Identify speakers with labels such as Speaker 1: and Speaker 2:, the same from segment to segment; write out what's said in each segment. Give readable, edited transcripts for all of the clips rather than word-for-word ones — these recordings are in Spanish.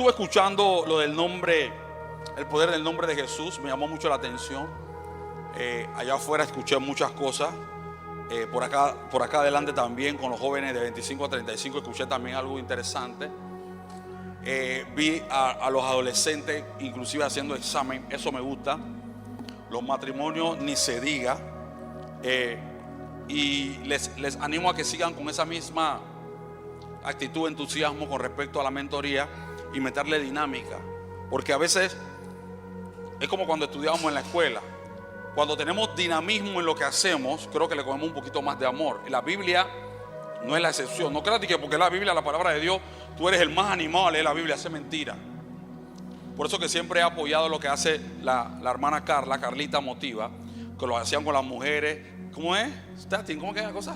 Speaker 1: estuve escuchando lo del nombre, el poder del nombre de Jesús. Me llamó mucho la atención. Allá afuera escuché muchas cosas. Por acá adelante también con los jóvenes de 25 a 35 escuché también algo interesante. Vi a los adolescentes inclusive haciendo examen. Eso me gusta. Los matrimonios ni se diga. Y les animo a que sigan con esa misma actitud, entusiasmo con respecto a la mentoría y meterle dinámica, porque a veces es como cuando estudiábamos en la escuela. Cuando tenemos dinamismo en lo que hacemos, creo que le cogemos un poquito más de amor. Y la Biblia no es la excepción. No creas que porque la Biblia, la palabra de Dios, tú eres el más animado a leer la Biblia. Hace mentira. Por eso que siempre he apoyado lo que hace la hermana Carlita Motiva, que lo hacían con las mujeres. ¿Cómo es? ¿Cómo que es la cosa?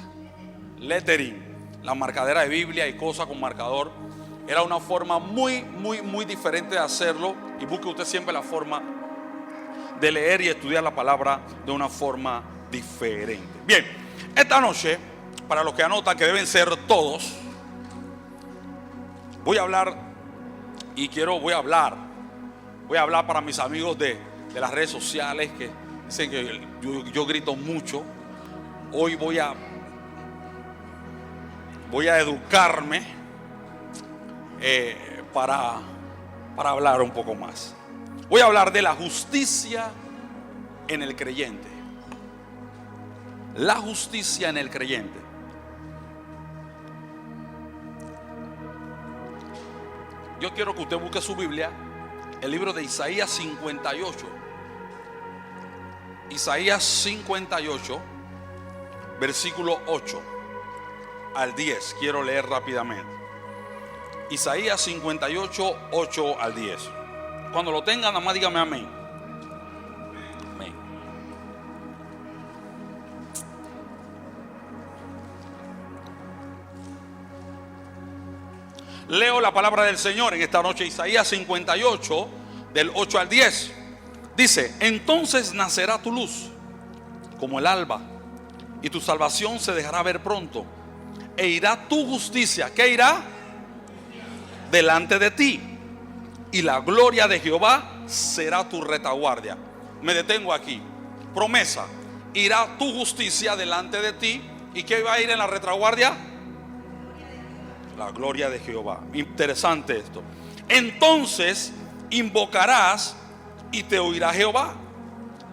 Speaker 1: Lettering. La marcadera de Biblia y cosas con marcador. Era una forma muy diferente de hacerlo. Y busque usted siempre la forma de leer y estudiar la palabra de una forma diferente. Bien, esta noche, para los que anotan, que deben ser todos, voy a hablar para mis amigos de las redes sociales que dicen que yo grito mucho. Hoy voy a educarme para hablar un poco más. Voy a hablar de la justicia en el creyente. La justicia en el creyente. Yo quiero que usted busque su Biblia, el libro de Isaías 58. Isaías 58, versículo 8 al 10. Quiero leer rápidamente. Isaías 58, 8 al 10. Cuando lo tengan, nada más dígame amén. Amén. Leo la palabra del Señor en esta noche. Isaías 58, del 8 al 10. Dice: entonces nacerá tu luz como el alba, y tu salvación se dejará ver pronto. E irá tu justicia. ¿Qué irá? Delante de ti. Y la gloria de Jehová será tu retaguardia. Me detengo aquí. Promesa. Irá tu justicia delante de ti. ¿Y qué va a ir en la retaguardia? La gloria de Jehová. Interesante esto. Entonces invocarás y te oirá Jehová.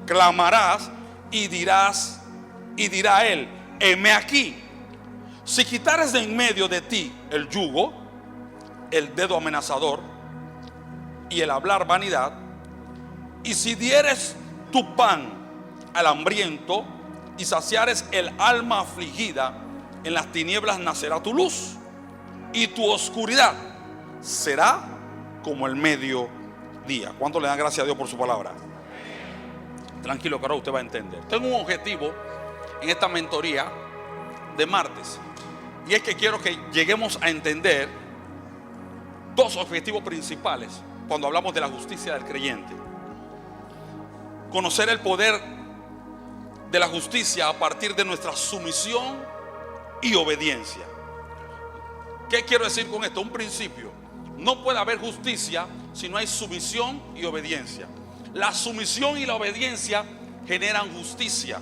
Speaker 1: Clamarás y dirá él: heme aquí. Si quitares de en medio de ti el yugo, el dedo amenazador y el hablar vanidad, y si dieres tu pan al hambriento y saciares el alma afligida, en las tinieblas nacerá tu luz, y tu oscuridad será como el mediodía. ¿Cuánto le dan gracias a Dios por su palabra? Tranquilo, que ahora usted va a entender. Tengo un objetivo en esta mentoría de martes, y es que quiero que lleguemos a entender dos objetivos principales cuando hablamos de la justicia del creyente. Conocer el poder de la justicia a partir de nuestra sumisión y obediencia. ¿Qué quiero decir con esto? Un principio: no puede haber justicia si no hay sumisión y obediencia. La sumisión y la obediencia generan justicia.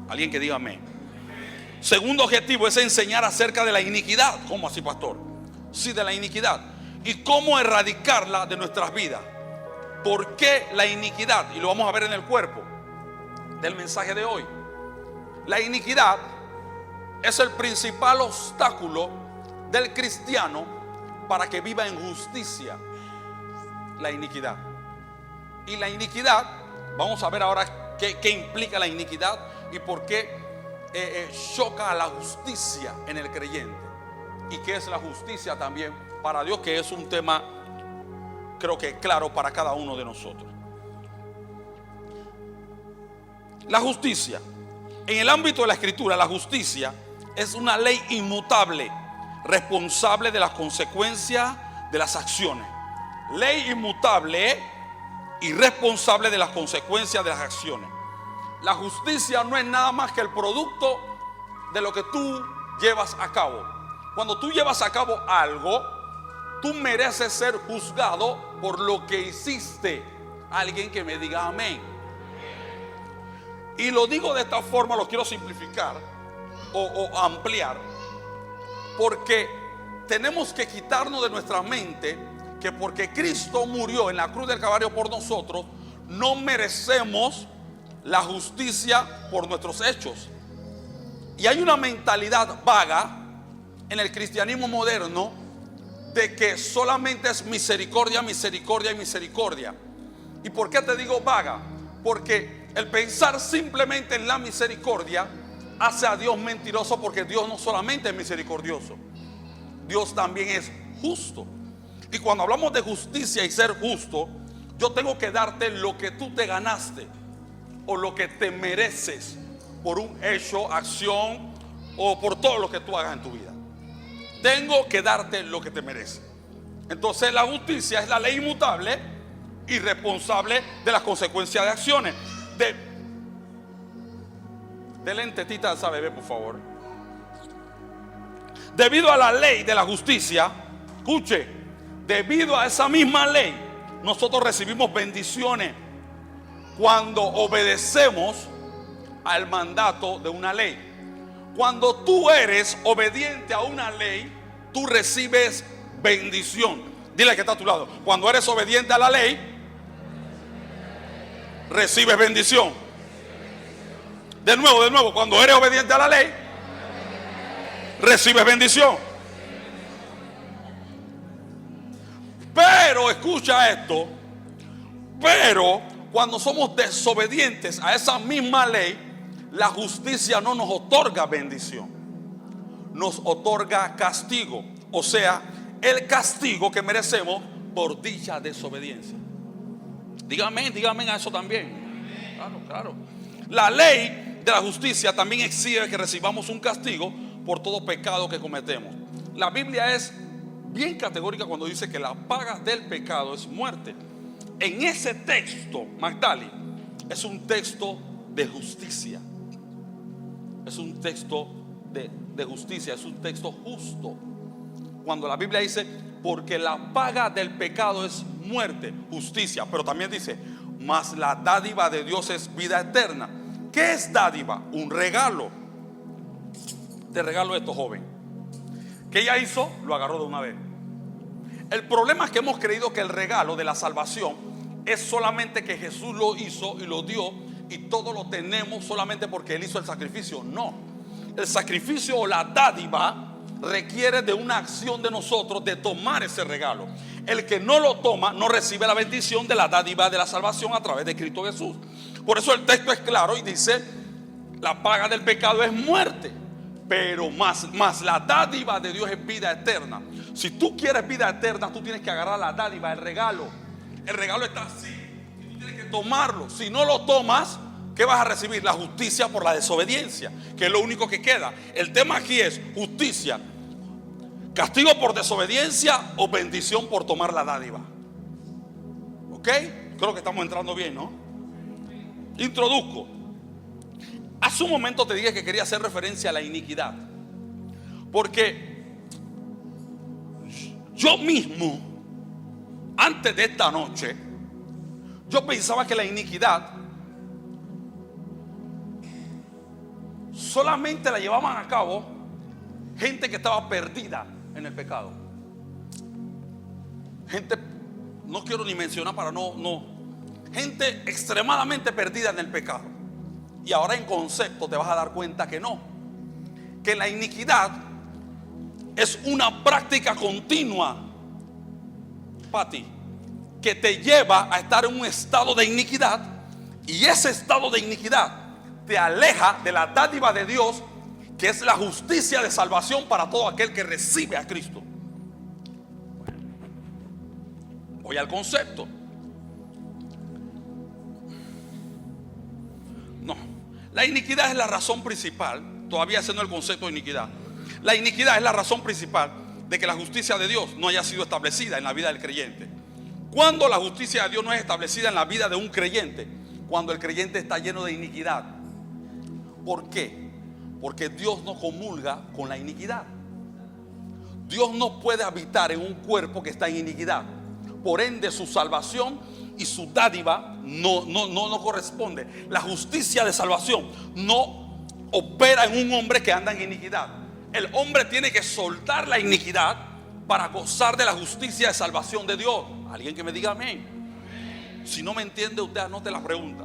Speaker 1: Alguien que diga amén. Segundo objetivo es enseñar acerca de la iniquidad. ¿Cómo así, pastor? Sí, de la iniquidad. Y cómo erradicarla de nuestras vidas. ¿Por qué la iniquidad? Y lo vamos a ver en el cuerpo del mensaje de hoy. La iniquidad es el principal obstáculo del cristiano para que viva en justicia. La iniquidad. Y la iniquidad, vamos a ver ahora qué implica la iniquidad y por qué choca a la justicia en el creyente. Y qué es la justicia también para Dios, que es un tema, creo que claro para cada uno de nosotros. La justicia, en el ámbito de la escritura, la justicia es una ley inmutable, responsable de las consecuencias de las acciones. Ley inmutable y responsable de las consecuencias de las acciones. La justicia no es nada más que el producto de lo que tú llevas a cabo. Cuando tú llevas a cabo algo, tú mereces ser juzgado por lo que hiciste. Alguien que me diga amén. Y lo digo de esta forma, lo quiero simplificar o ampliar, porque tenemos que quitarnos de nuestra mente que porque Cristo murió en la cruz del Calvario por nosotros, no merecemos la justicia por nuestros hechos. Y hay una mentalidad vaga en el cristianismo moderno de que solamente es misericordia, misericordia y misericordia. ¿Y por qué te digo vaga? Porque el pensar simplemente en la misericordia hace a Dios mentiroso, porque Dios no solamente es misericordioso, Dios también es justo. Y cuando hablamos de justicia y ser justo, yo tengo que darte lo que tú te ganaste o lo que te mereces por un hecho, acción o por todo lo que tú hagas en tu vida. Tengo que darte lo que te mereces. Entonces la justicia es la ley inmutable y responsable de las consecuencias de acciones. Denle tetita a esa bebé, por favor. Debido a la ley de la justicia, escuche, debido a esa misma ley, nosotros recibimos bendiciones cuando obedecemos al mandato de una ley. Cuando tú eres obediente a una ley, tú recibes bendición. Dile que está a tu lado: cuando eres obediente a la ley, recibes bendición. De nuevo, cuando eres obediente a la ley, recibes bendición. Pero escucha esto: pero cuando somos desobedientes a esa misma ley, la justicia no nos otorga bendición, nos otorga castigo. O sea, el castigo que merecemos por dicha desobediencia. Dígame a eso también. Claro. La ley de la justicia también exige que recibamos un castigo por todo pecado que cometemos. La Biblia es bien categórica cuando dice que la paga del pecado es muerte. En ese texto, Magdali, es un texto de justicia. Es un texto de justicia, es un texto justo. Cuando la Biblia dice, porque la paga del pecado es muerte, justicia, pero también dice, mas la dádiva de Dios es vida eterna. ¿Qué es dádiva? Un regalo. Te regalo esto, joven. ¿Qué ella hizo? Lo agarró de una vez. El problema es que hemos creído que el regalo de la salvación es solamente que Jesús lo hizo y lo dio y todo lo tenemos solamente porque Él hizo el sacrificio. No, el sacrificio o la dádiva requiere de una acción de nosotros de tomar ese regalo. El que no lo toma no recibe la bendición de la dádiva de la salvación a través de Cristo Jesús. Por eso el texto es claro y dice, la paga del pecado es muerte, pero más la dádiva de Dios es vida eterna. Si tú quieres vida eterna, tú tienes que agarrar la dádiva, el regalo. El regalo está así y tú tienes que tomarlo. Si no lo tomas, ¿qué vas a recibir? La justicia por la desobediencia, que es lo único que queda. El tema aquí es justicia, castigo por desobediencia o bendición por tomar la dádiva. ¿Ok? Creo que estamos entrando bien, ¿no? Introduzco. Hace un momento te dije que quería hacer referencia a la iniquidad, porque yo mismo, antes de esta noche, yo pensaba que la iniquidad solamente la llevaban a cabo gente que estaba perdida en el pecado. Gente, no quiero ni mencionar para gente extremadamente perdida en el pecado. Y ahora en concepto te vas a dar cuenta que no, que la iniquidad es una práctica continua, Pati, que te lleva a estar en un estado de iniquidad, y ese estado de iniquidad te aleja de la dádiva de Dios, que es la justicia de salvación para todo aquel que recibe a Cristo. Voy al concepto. No, la iniquidad es la razón principal. Todavía haciendo el concepto de iniquidad, la iniquidad es la razón principal de que la justicia de Dios no haya sido establecida en la vida del creyente. Cuando la justicia de Dios no es establecida en la vida de un creyente, cuando el creyente está lleno de iniquidad. ¿Por qué? Porque Dios no comulga con la iniquidad. Dios no puede habitar en un cuerpo que está en iniquidad. Por ende, su salvación y su dádiva no corresponde. La justicia de salvación no opera en un hombre que anda en iniquidad. El hombre tiene que soltar la iniquidad para gozar de la justicia de salvación de Dios. Alguien que me diga amén. Si no me entiende, usted anote la pregunta.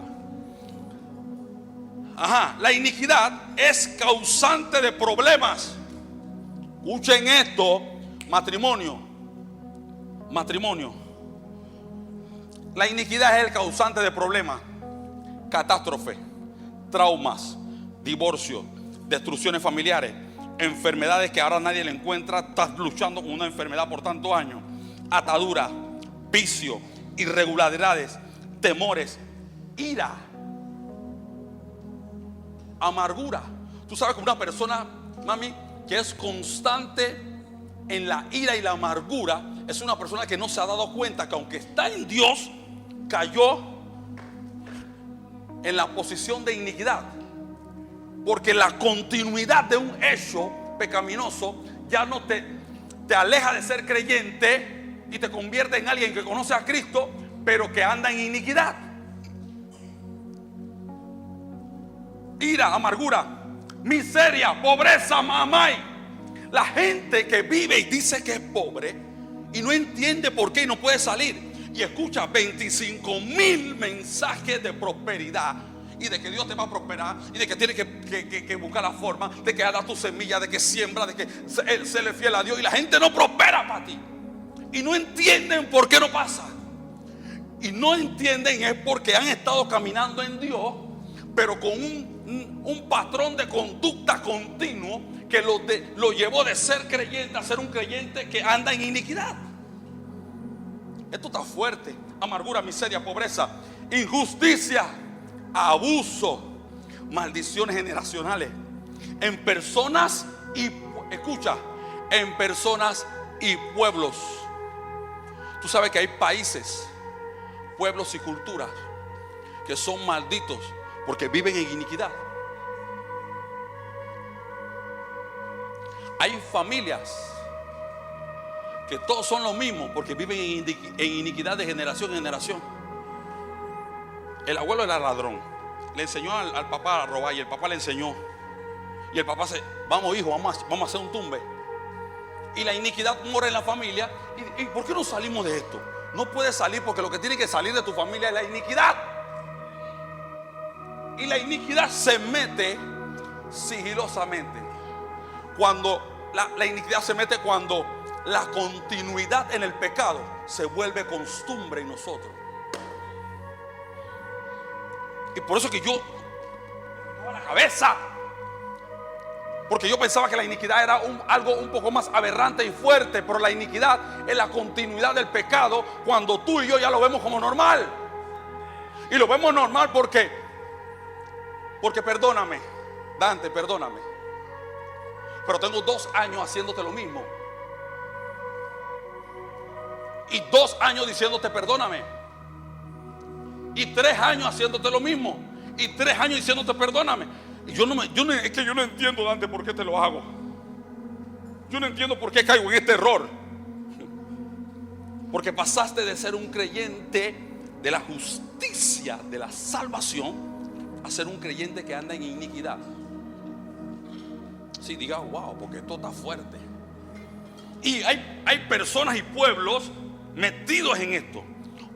Speaker 1: La iniquidad es causante de problemas. Escuchen esto, matrimonio. La iniquidad es el causante de problemas, catástrofe, traumas, divorcio, destrucciones familiares, enfermedades que ahora nadie le encuentra. Estás luchando con una enfermedad por tantos años, atadura, vicio, irregularidades, temores, ira, amargura. Tú sabes que una persona, mami, que es constante en la ira y la amargura, es una persona que no se ha dado cuenta que aunque está en Dios, cayó en la posición de iniquidad. Porque la continuidad de un hecho pecaminoso ya no te aleja de ser creyente y te convierte en alguien que conoce a Cristo, pero que anda en iniquidad. Ira, amargura, miseria, pobreza, mamay. La gente que vive y dice que es pobre y no entiende por qué y no puede salir, y escucha 25,000 mensajes de prosperidad y de que Dios te va a prosperar y de que tienes que buscar la forma de que haga tu semilla, de que siembra, de que Él se le fiel a Dios, y la gente no prospera para ti y no entienden por qué no pasa. Y no entienden es porque han estado caminando en Dios, pero con un patrón de conducta continuo que lo llevó de ser creyente a ser un creyente que anda en iniquidad. Esto está fuerte. Amargura, miseria, pobreza, injusticia, abuso, maldiciones generacionales en personas y, escucha, en personas y pueblos. Tú sabes que hay países, pueblos y culturas que son malditos porque viven en iniquidad. Hay familias que todos son los mismos porque viven en iniquidad de generación en generación. El abuelo era ladrón, le enseñó al papá a robar y el papá le enseñó. Y el papá dice: vamos hijo, vamos a hacer un tumbe. Y la iniquidad mora en la familia. ¿Y por qué no salimos de esto? No puedes salir porque lo que tiene que salir de tu familia es la iniquidad. Y la iniquidad se mete sigilosamente. Cuando la iniquidad se mete cuando la continuidad en el pecado se vuelve costumbre en nosotros. Y por eso que yo a la cabeza, porque yo pensaba que la iniquidad era algo un poco más aberrante y fuerte, pero la iniquidad es la continuidad del pecado cuando tú y yo ya lo vemos como normal. Y lo vemos normal porque perdóname, Dante, perdóname, pero tengo 2 años haciéndote lo mismo. Y 2 años diciéndote perdóname. Y 3 años haciéndote lo mismo. Y 3 años diciéndote perdóname. Y es que yo no entiendo, Dante, por qué te lo hago. Yo no entiendo por qué caigo en este error. Porque pasaste de ser un creyente de la justicia, de la salvación, a ser un creyente que anda en iniquidad. Sí, diga wow, porque esto está fuerte. Y hay personas y pueblos metidos en esto.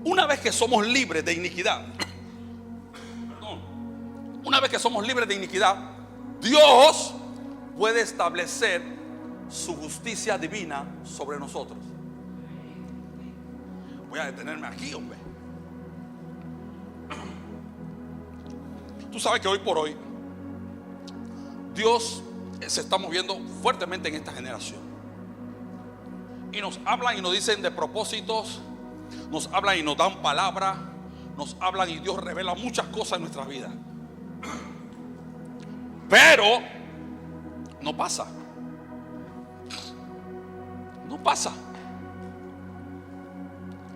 Speaker 1: Una vez que somos libres de iniquidad, una vez que somos libres de iniquidad, Dios puede establecer su justicia divina sobre nosotros. Voy a detenerme aquí, hombre. Tú sabes que hoy por hoy Dios se está moviendo fuertemente en esta generación. Y nos hablan y nos dicen de propósitos, nos hablan y nos dan palabra, nos hablan y Dios revela muchas cosas en nuestras vidas. Pero no pasa. No pasa.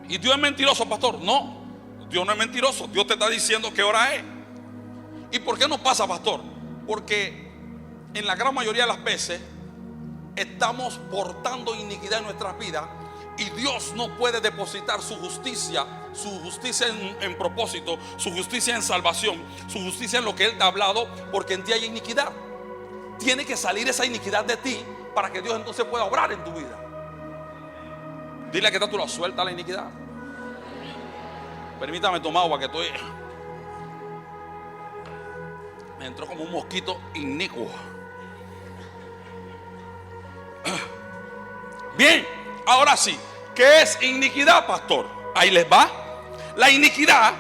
Speaker 1: ¿Y Dios es mentiroso, pastor? No, Dios no es mentiroso. Dios te está diciendo qué hora es. ¿Y por qué no pasa, pastor? Porque en la gran mayoría de las veces estamos portando iniquidad en nuestras vidas y Dios no puede depositar su justicia en propósito, su justicia en salvación, su justicia en lo que Él te ha hablado, porque en ti hay iniquidad. Tiene que salir esa iniquidad de ti para que Dios entonces pueda obrar en tu vida. Dile que tú lo suelta la iniquidad. Permítame tomar agua que estoy. Me entró como un mosquito inicuo. Bien, ahora sí, ¿qué es iniquidad, pastor? Ahí les va. La iniquidad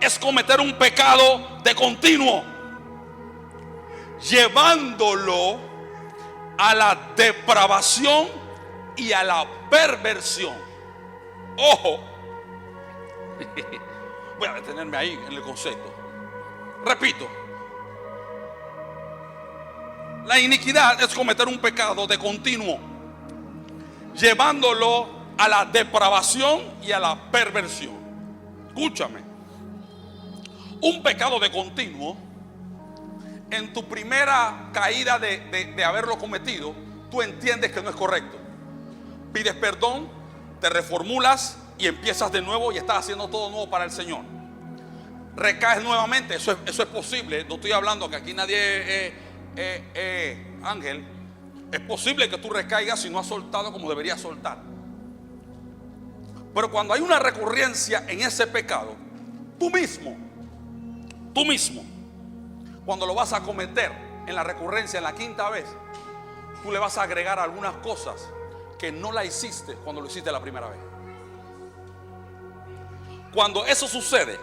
Speaker 1: es cometer un pecado de continuo, llevándolo a la depravación y a la perversión. Ojo, voy a detenerme ahí en el concepto. Repito, la iniquidad es cometer un pecado de continuo, llevándolo a la depravación y a la perversión. Escúchame, un pecado de continuo, en tu primera caída de haberlo cometido, tú entiendes que no es correcto. Pides perdón, te reformulas y empiezas de nuevo y estás haciendo todo nuevo para el Señor. Recaes nuevamente, eso es posible. No estoy hablando que aquí nadie es ángel. Es posible que tú recaigas si no has soltado como deberías soltar. Pero cuando hay una recurrencia en ese pecado, tú mismo, cuando lo vas a cometer en la recurrencia, en la quinta vez, tú le vas a agregar algunas cosas que no la hiciste cuando lo hiciste la primera vez. Cuando eso sucede,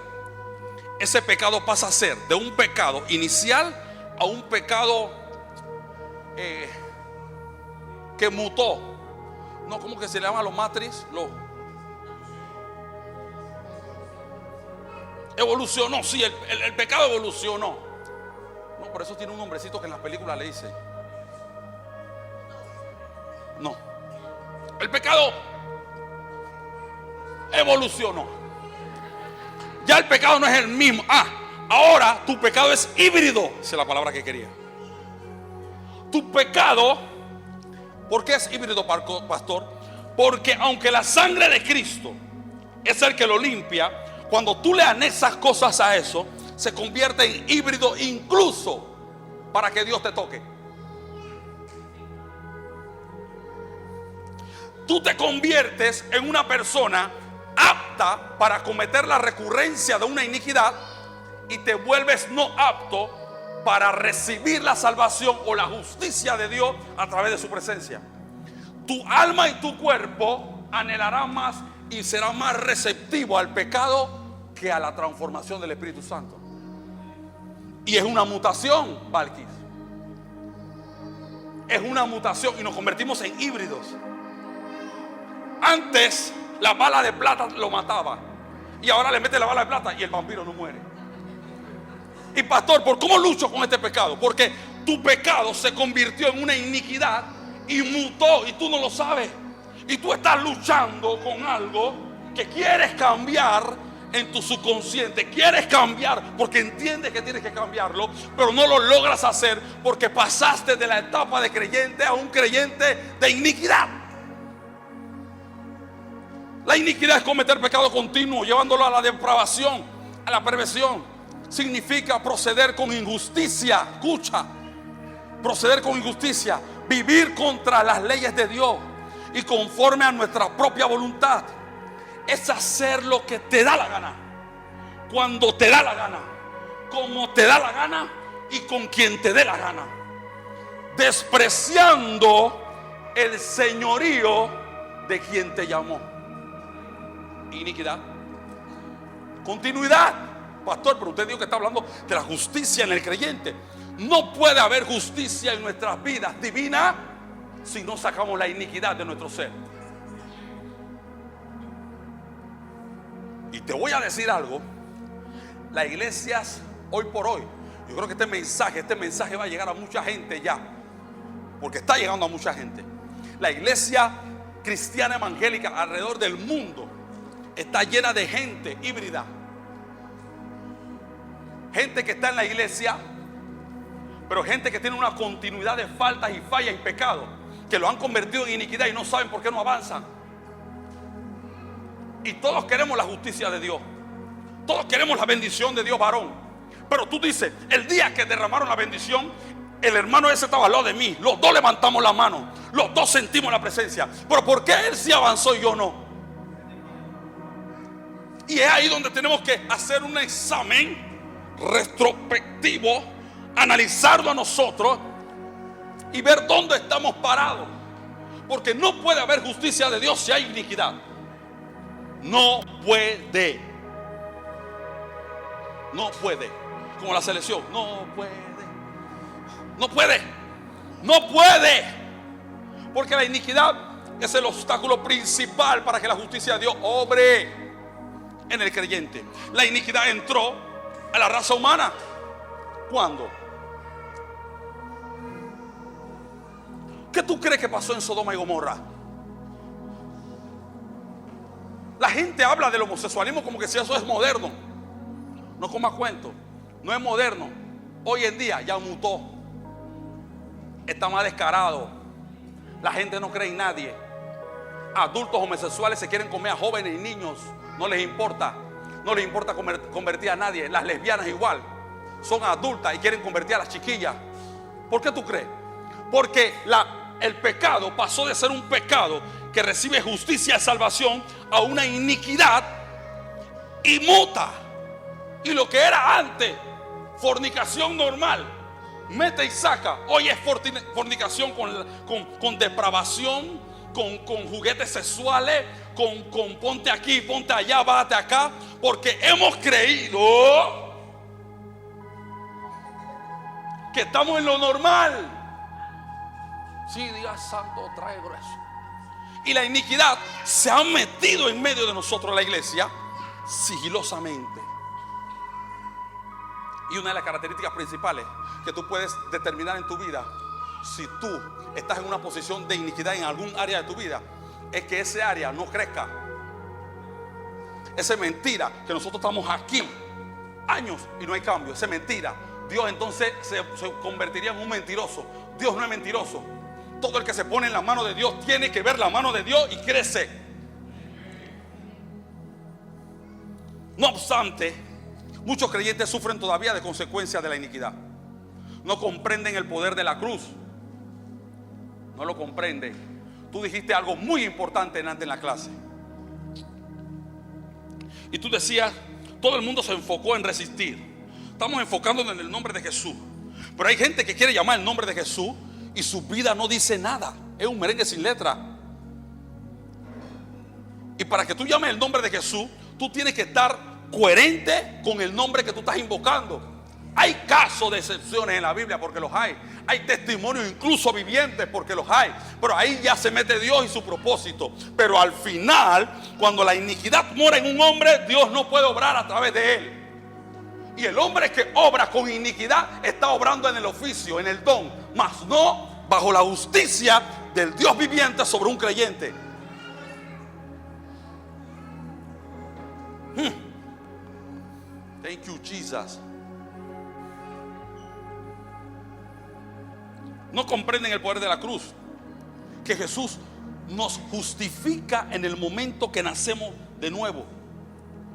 Speaker 1: ese pecado pasa a ser de un pecado inicial a un pecado que mutó. No, ¿cómo que se le llama a los matriz? Evolucionó, sí, el pecado evolucionó. No, por eso tiene un nombrecito que en las películas le dice. No, el pecado evolucionó. Ya el pecado no es el mismo. Ahora tu pecado es híbrido. Esa es la palabra que quería. Tu pecado, ¿por qué es híbrido, pastor? Porque aunque la sangre de Cristo es el que lo limpia, cuando tú le anexas cosas a eso, se convierte en híbrido incluso para que Dios te toque. Tú te conviertes en una persona apta para cometer la recurrencia de una iniquidad y te vuelves no apto para recibir la salvación o la justicia de Dios a través de su presencia. Tu alma y tu cuerpo anhelarán más y será más receptivo al pecado que a la transformación del Espíritu Santo. Y es una mutación, Valquis. Es una mutación y nos convertimos en híbridos. Antes la bala de plata lo mataba y ahora le mete la bala de plata y el vampiro no muere. Y pastor, ¿por cómo lucho con este pecado? Porque tu pecado se convirtió en una iniquidad y mutó y tú no lo sabes. Y tú estás luchando con algo que quieres cambiar en tu subconsciente. Quieres cambiar porque entiendes que tienes que cambiarlo, pero no lo logras hacer porque pasaste de la etapa de creyente a un creyente de iniquidad. La iniquidad es cometer pecado continuo, llevándolo a la depravación, a la perversión. Significa proceder con injusticia. Escucha, proceder con injusticia, vivir contra las leyes de Dios y conforme a nuestra propia voluntad. Es hacer lo que te da la gana, cuando te da la gana, como te da la gana y con quien te dé la gana, despreciando el señorío de quien te llamó. Iniquidad. Continuidad. Pastor, pero usted dijo que está hablando de la justicia en el creyente. No puede haber justicia en nuestras vidas divina si no sacamos la iniquidad de nuestro ser. Y te voy a decir algo. Las iglesias hoy por hoy, yo creo que este mensaje va a llegar a mucha gente ya, porque está llegando a mucha gente. La iglesia cristiana evangélica alrededor del mundo está llena de gente híbrida. Gente que está en la iglesia, pero gente que tiene una continuidad de faltas y fallas y pecados. que lo han convertido en iniquidad y no saben por qué no avanzan. Y todos queremos la justicia de Dios. Todos queremos la bendición de Dios, varón. Pero tú dices, el día que derramaron la bendición, el hermano ese estaba al lado de mí. Los dos levantamos la mano. Los dos sentimos la presencia. Pero ¿por qué él sí avanzó y yo no? Y es ahí donde tenemos que hacer un examen retrospectivo, analizarlo a nosotros y ver dónde estamos parados. Porque no puede haber justicia de Dios si hay iniquidad. No puede. No puede. Como la selección. No puede. No puede. No puede. Porque la iniquidad es el obstáculo principal para que la justicia de Dios obre en el creyente. La iniquidad entró a la raza humana. ¿Cuándo? ¿Qué tú crees que pasó en Sodoma y Gomorra? La gente habla del homosexualismo como que si eso es moderno. No comas cuento. No es moderno. Hoy en día ya mutó. Está más descarado. La gente no cree en nadie. Adultos homosexuales se quieren comer a jóvenes y niños. No les importa. No les importa convertir a nadie. Las lesbianas igual. Son adultas y quieren convertir a las chiquillas. ¿Por qué tú crees? Porque el pecado pasó de ser un pecado que recibe justicia y salvación a una iniquidad y muta. Y lo que era antes fornicación normal, mete y saca, hoy es fornicación con depravación, con juguetes sexuales, con ponte aquí, ponte allá, bájate acá, porque hemos creído que estamos en lo normal. Sí, diga santo, trae grueso. Y la iniquidad se ha metido en medio de nosotros, la iglesia, sigilosamente. Y una de las características principales que tú puedes determinar en tu vida, si tú estás en una posición de iniquidad en algún área de tu vida, es que ese área no crezca. Esa es mentira, que nosotros estamos aquí años y no hay cambio. Esa es mentira. Dios entonces se convertiría en un mentiroso. Dios no es mentiroso. Todo el que se pone en la mano de Dios tiene que ver la mano de Dios y crece. No obstante, muchos creyentes sufren todavía de consecuencias de la iniquidad. No comprenden el poder de la cruz. No lo comprenden. Tú dijiste algo muy importante antes en la clase. Y tú decías, todo el mundo se enfocó en resistir. Estamos enfocándonos en el nombre de Jesús. Pero hay gente que quiere llamar el nombre de Jesús y su vida no dice nada. Es un merengue sin letra. Y para que tú llames el nombre de Jesús, tú tienes que estar coherente con el nombre que tú estás invocando. Hay casos de excepciones en la Biblia porque los hay. Hay testimonios incluso vivientes porque los hay. Pero ahí ya se mete Dios y su propósito. Pero al final, cuando la iniquidad mora en un hombre, Dios no puede obrar a través de él. Y el hombre que obra con iniquidad está obrando en el oficio, en el don, mas no bajo la justicia del Dios viviente sobre un creyente. Thank you, Jesus. No comprenden el poder de la cruz, que Jesús nos justifica en el momento que nacemos de nuevo.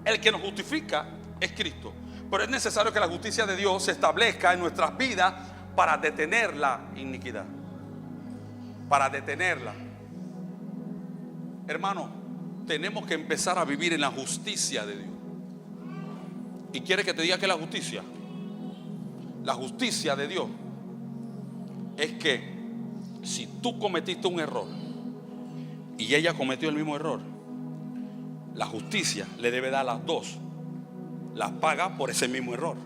Speaker 1: El que nos justifica es Cristo. Pero es necesario que la justicia de Dios se establezca en nuestras vidas para detener la iniquidad. Para detenerla. Hermano, tenemos que empezar a vivir en la justicia de Dios. ¿Y quiere que te diga qué es la justicia? La justicia de Dios es que si tú cometiste un error y ella cometió el mismo error, la justicia le debe dar a las dos las paga por ese mismo error.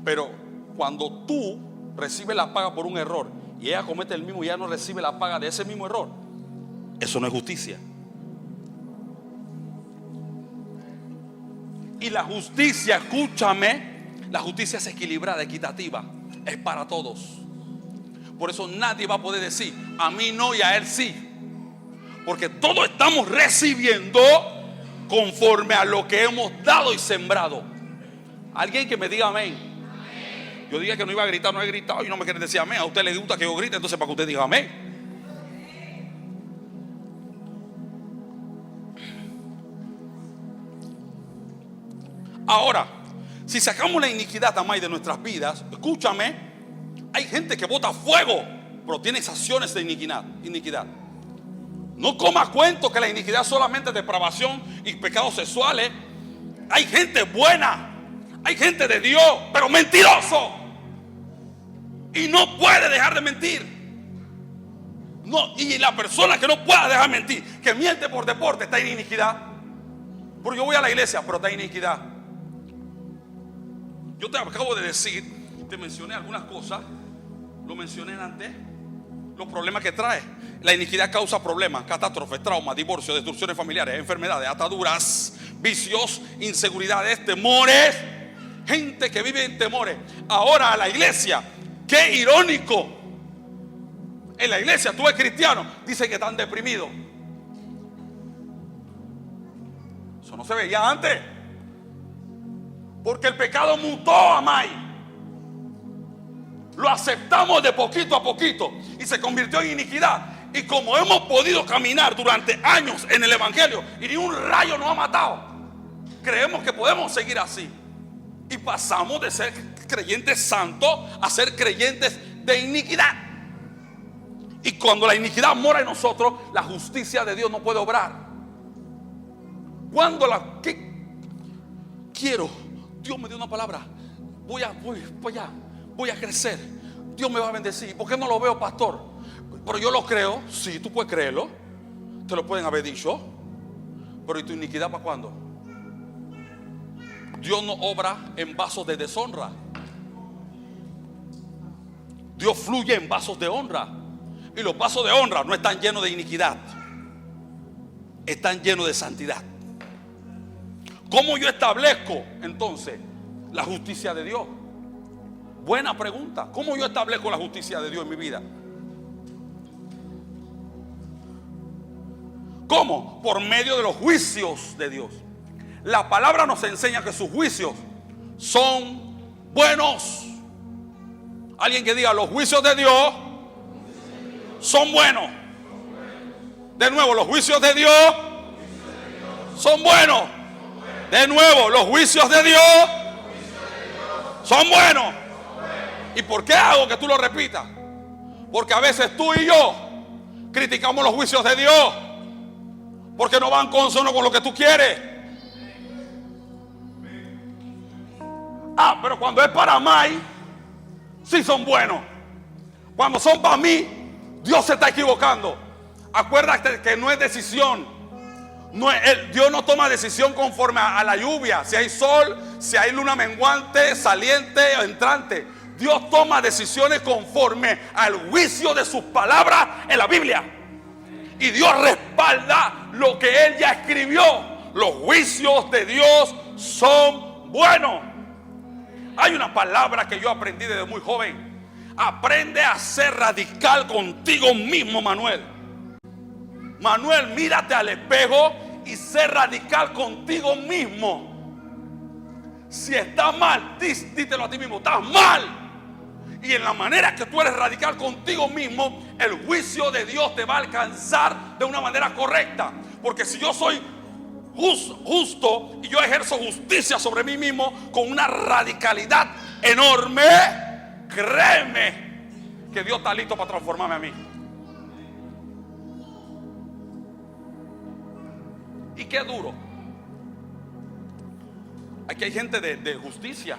Speaker 1: Pero cuando tú recibes la paga por un error y ella comete el mismo y ella no recibe la paga de ese mismo error, eso no es justicia. Y la justicia, escúchame, la justicia es equilibrada, equitativa, es para todos. Por eso nadie va a poder decir a mí no y a él sí, porque todos estamos recibiendo conforme a lo que hemos dado y sembrado. Alguien que me diga amén. Yo dije que no iba a gritar, no he gritado y no me quieren decir amén. A usted le gusta que yo grite, entonces para que usted diga amén. Ahora, si sacamos la iniquidad, Amay, de nuestras vidas, escúchame, hay gente que bota fuego, pero tiene acciones de iniquidad. No coma cuento que la iniquidad solamente es depravación y pecados sexuales. Hay gente buena, hay gente de Dios, pero mentiroso. Y no puede dejar de mentir. No, y la persona que no pueda dejar de mentir, que miente por deporte, está en iniquidad. Porque yo voy a la iglesia, pero está en iniquidad. Yo te acabo de decir, te mencioné algunas cosas, lo mencioné antes, los problemas que trae. La iniquidad causa problemas, catástrofes, traumas, divorcios, destrucciones familiares, enfermedades, ataduras, vicios, inseguridades, temores. Gente que vive en temores. Ahora a la iglesia, qué irónico. En la iglesia tú eres cristiano, dicen que están deprimidos. Eso no se veía antes. Porque el pecado mutó, Amay. Lo aceptamos de poquito a poquito y se convirtió en iniquidad. Y como hemos podido caminar durante años en el evangelio y ni un rayo nos ha matado, creemos que podemos seguir así. Y pasamos de ser creyentes santos a ser creyentes de iniquidad. Y cuando la iniquidad mora en nosotros, la justicia de Dios no puede obrar. Cuando quiero, Dios me dio una palabra, voy allá, voy a crecer, Dios me va a bendecir. ¿Por qué no lo veo, pastor? Pero yo lo creo. Sí, tú puedes creerlo, te lo pueden haber dicho. Pero ¿y tu iniquidad para cuándo? Dios no obra en vasos de deshonra. Dios fluye en vasos de honra. Y los vasos de honra no están llenos de iniquidad, están llenos de santidad. ¿Cómo yo establezco entonces la justicia de Dios? Buena pregunta. ¿Cómo yo establezco la justicia de Dios en mi vida? ¿Cómo? Por medio de los juicios de Dios. La palabra nos enseña que sus juicios son buenos. Alguien que diga: los juicios de Dios son buenos. De nuevo, los juicios de Dios son buenos. De nuevo, los juicios de Dios son buenos. ¿Y por qué hago que tú lo repitas? Porque a veces tú y yo criticamos los juicios de Dios porque no van consono con lo que tú quieres. Pero cuando es para May, sí son buenos. Cuando son para mí, Dios se está equivocando. Acuérdate que no es decisión. Dios no toma decisión conforme a la lluvia, si hay sol, si hay luna menguante, saliente o entrante. Dios toma decisiones conforme al juicio de sus palabras en la Biblia. Y Dios respalda lo que Él ya escribió. Los juicios de Dios son buenos. Hay una palabra que yo aprendí desde muy joven. Aprende a ser radical contigo mismo, Manuel. Manuel, mírate al espejo y sé radical contigo mismo. Si estás mal, dítelo a ti mismo: estás mal. Y en la manera que tú eres radical contigo mismo, el juicio de Dios te va a alcanzar de una manera correcta. Porque si yo soy justo y yo ejerzo justicia sobre mí mismo con una radicalidad enorme, créeme que Dios está listo para transformarme a mí. Y qué duro. Aquí hay gente de justicia.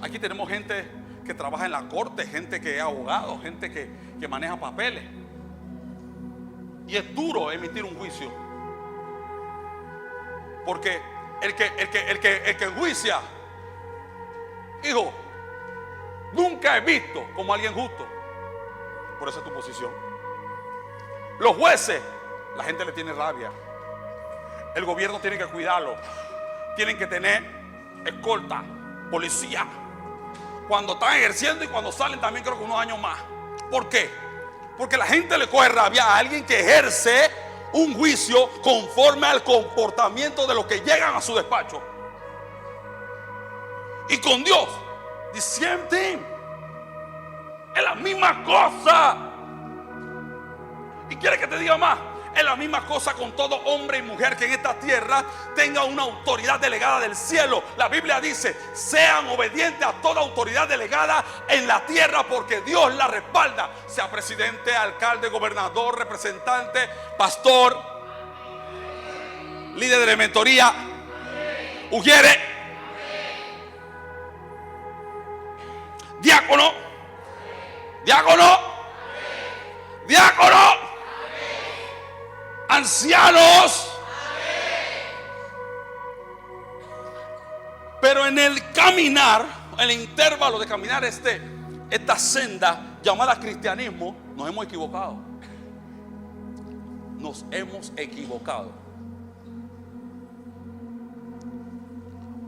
Speaker 1: Aquí tenemos gente que trabaja en la corte, gente que es abogado, gente que maneja papeles. Y es duro emitir un juicio. Porque el que enjuicia, hijo, nunca he visto como alguien justo. Por eso es tu posición. Los jueces, la gente le tiene rabia. El gobierno tiene que cuidarlo. Tienen que tener escolta, policía, cuando están ejerciendo y cuando salen también, creo que unos años más. ¿Por qué? Porque la gente le coge rabia a alguien que ejerce un juicio conforme al comportamiento de los que llegan a su despacho. Y con Dios The same thing. Es la misma cosa. Y quiere que te diga más. Es la misma cosa con todo hombre y mujer que en esta tierra tenga una autoridad delegada del cielo. La Biblia dice: sean obedientes a toda autoridad delegada en la tierra, porque Dios la respalda. Sea presidente, alcalde, gobernador, representante, pastor, líder de mentoría, ujiere, diácono, ancianos. Pero en el caminar, en el intervalo de caminar esta senda llamada cristianismo, nos hemos equivocado. Nos hemos equivocado.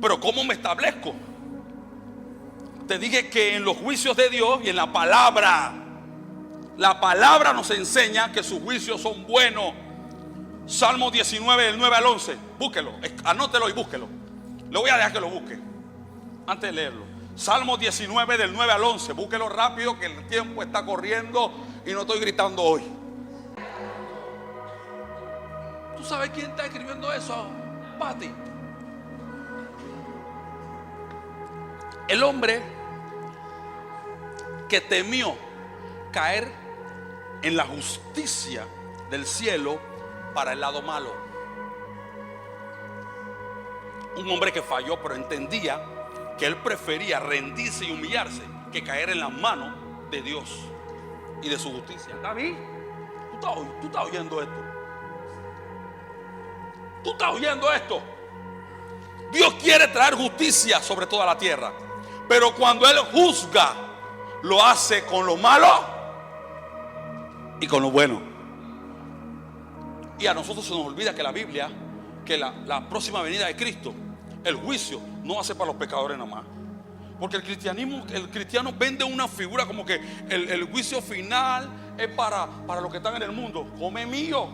Speaker 1: Pero ¿cómo me establezco? Te dije que en los juicios de Dios y en la palabra nos enseña que sus juicios son buenos. Salmo 19 del 9 al 11. Búsquelo, anótelo y búsquelo. Le voy a dejar que lo busque antes de leerlo. Salmo 19 del 9 al 11. Búsquelo rápido, que el tiempo está corriendo y no estoy gritando hoy. ¿Tú sabes quién está escribiendo eso, Pati? El hombre que temió caer en la justicia del cielo para el lado malo. Un hombre que falló, pero entendía que él prefería rendirse y humillarse que caer en las manos de Dios y de su justicia. David, tú estás oyendo esto. Tú estás oyendo esto. Dios quiere traer justicia sobre toda la tierra, pero cuando Él juzga, lo hace con lo malo y con lo bueno. Y a nosotros se nos olvida que la Biblia, que la próxima venida de Cristo, el juicio no hace para los pecadores nada más. Porque el cristiano vende una figura como que el juicio final es para los que están en el mundo. Come mío.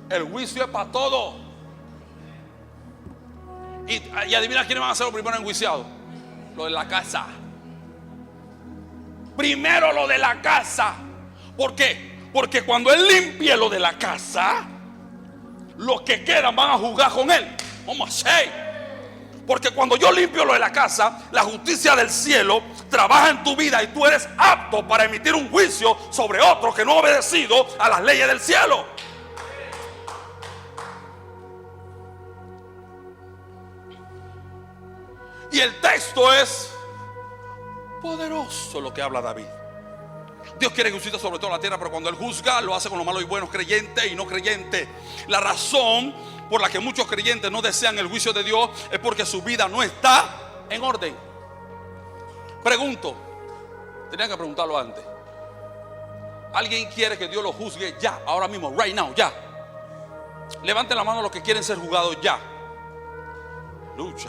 Speaker 1: El juicio es para todos. Y adivina quiénes van a ser los primeros enjuiciados. Lo de la casa. Primero lo de la casa. ¿Por qué? Porque cuando Él limpie lo de la casa, los que quedan van a juzgar con Él. ¿Cómo así? Porque cuando yo limpio lo de la casa, la justicia del cielo trabaja en tu vida y tú eres apto para emitir un juicio sobre otro que no ha obedecido a las leyes del cielo. Y el texto es poderoso lo que habla David. Dios quiere justicia sobre toda la tierra, pero cuando Él juzga, lo hace con los malos y buenos, creyentes y no creyentes. La razón por la que muchos creyentes no desean el juicio de Dios es porque su vida no está en orden. Pregunto, tenía que preguntarlo antes. ¿Alguien quiere que Dios lo juzgue ya, ahora mismo, right now, ya? Levanten la mano los que quieren ser juzgados ya. Lucha.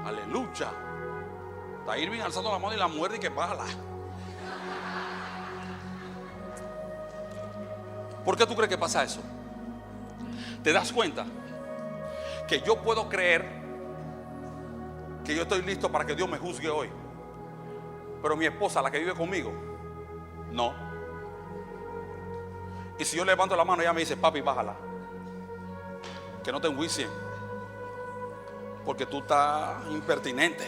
Speaker 1: Aleluya. Está Irving alzando la mano y la muerde y que bájala. ¿Por qué tú crees que pasa eso? ¿Te das cuenta que yo puedo creer que yo estoy listo para que Dios me juzgue hoy, pero mi esposa, la que vive conmigo, no? Y si yo levanto la mano, ella me dice: papi, bájala, que no te enjuicien, porque tú estás impertinente.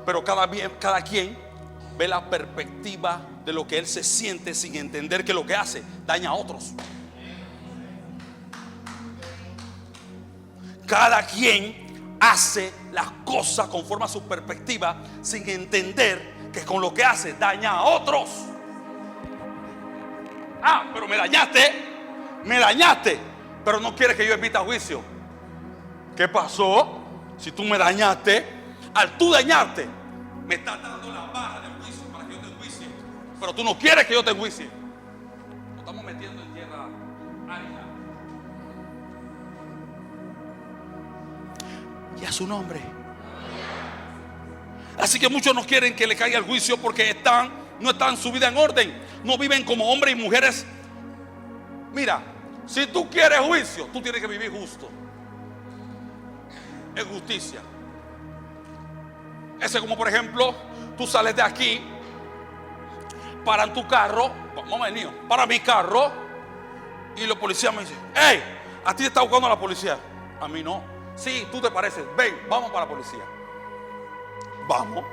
Speaker 1: Pero cada quien ve la perspectiva de lo que él se siente, sin entender que lo que hace daña a otros. Cada quien hace las cosas conforme a su perspectiva, sin entender que con lo que hace daña a otros. Ah, pero me dañaste, pero no quieres que yo emita juicio. ¿Qué pasó? Si tú me dañaste, al tú dañarte, me estás dando la vara del juicio para que yo te enjuicie. Pero tú no quieres que yo te enjuicie. Nos estamos metiendo en tierra árida. Y a su nombre. Así que muchos no quieren que le caiga el juicio porque no están su vida en orden. No viven como hombres y mujeres. Mira, si tú quieres juicio, tú tienes que vivir justo. en justicia. Ese como por ejemplo, tú sales de aquí, paran tu carro, vamos a venir, para mi carro, y los policías me dicen: hey, a ti te está buscando la policía. A mí no. Sí, tú te pareces, ven, vamos para la policía. Vamos.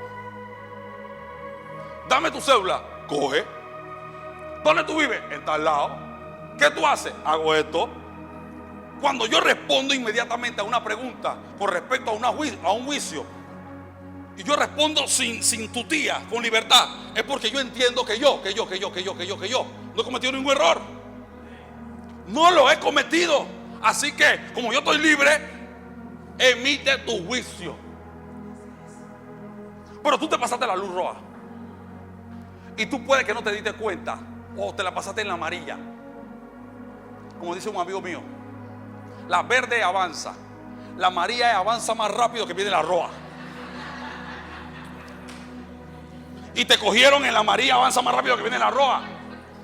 Speaker 1: Dame tu cédula. Coge. ¿Dónde tú vives? En tal lado. ¿Qué tú haces? Hago esto. Cuando yo respondo inmediatamente a una pregunta con respecto a un juicio, y yo respondo sin tutía, con libertad, es porque yo entiendo que yo no he cometido ningún error. No lo he cometido. Así que, como yo estoy libre, emite tu juicio. Pero tú te pasaste la luz roja, y tú puedes que no te diste cuenta, o te la pasaste en la amarilla. Como dice un amigo mío, la verde avanza, la amarilla avanza más rápido que viene la roja. Y te cogieron en la amarilla, avanza más rápido que viene la roja.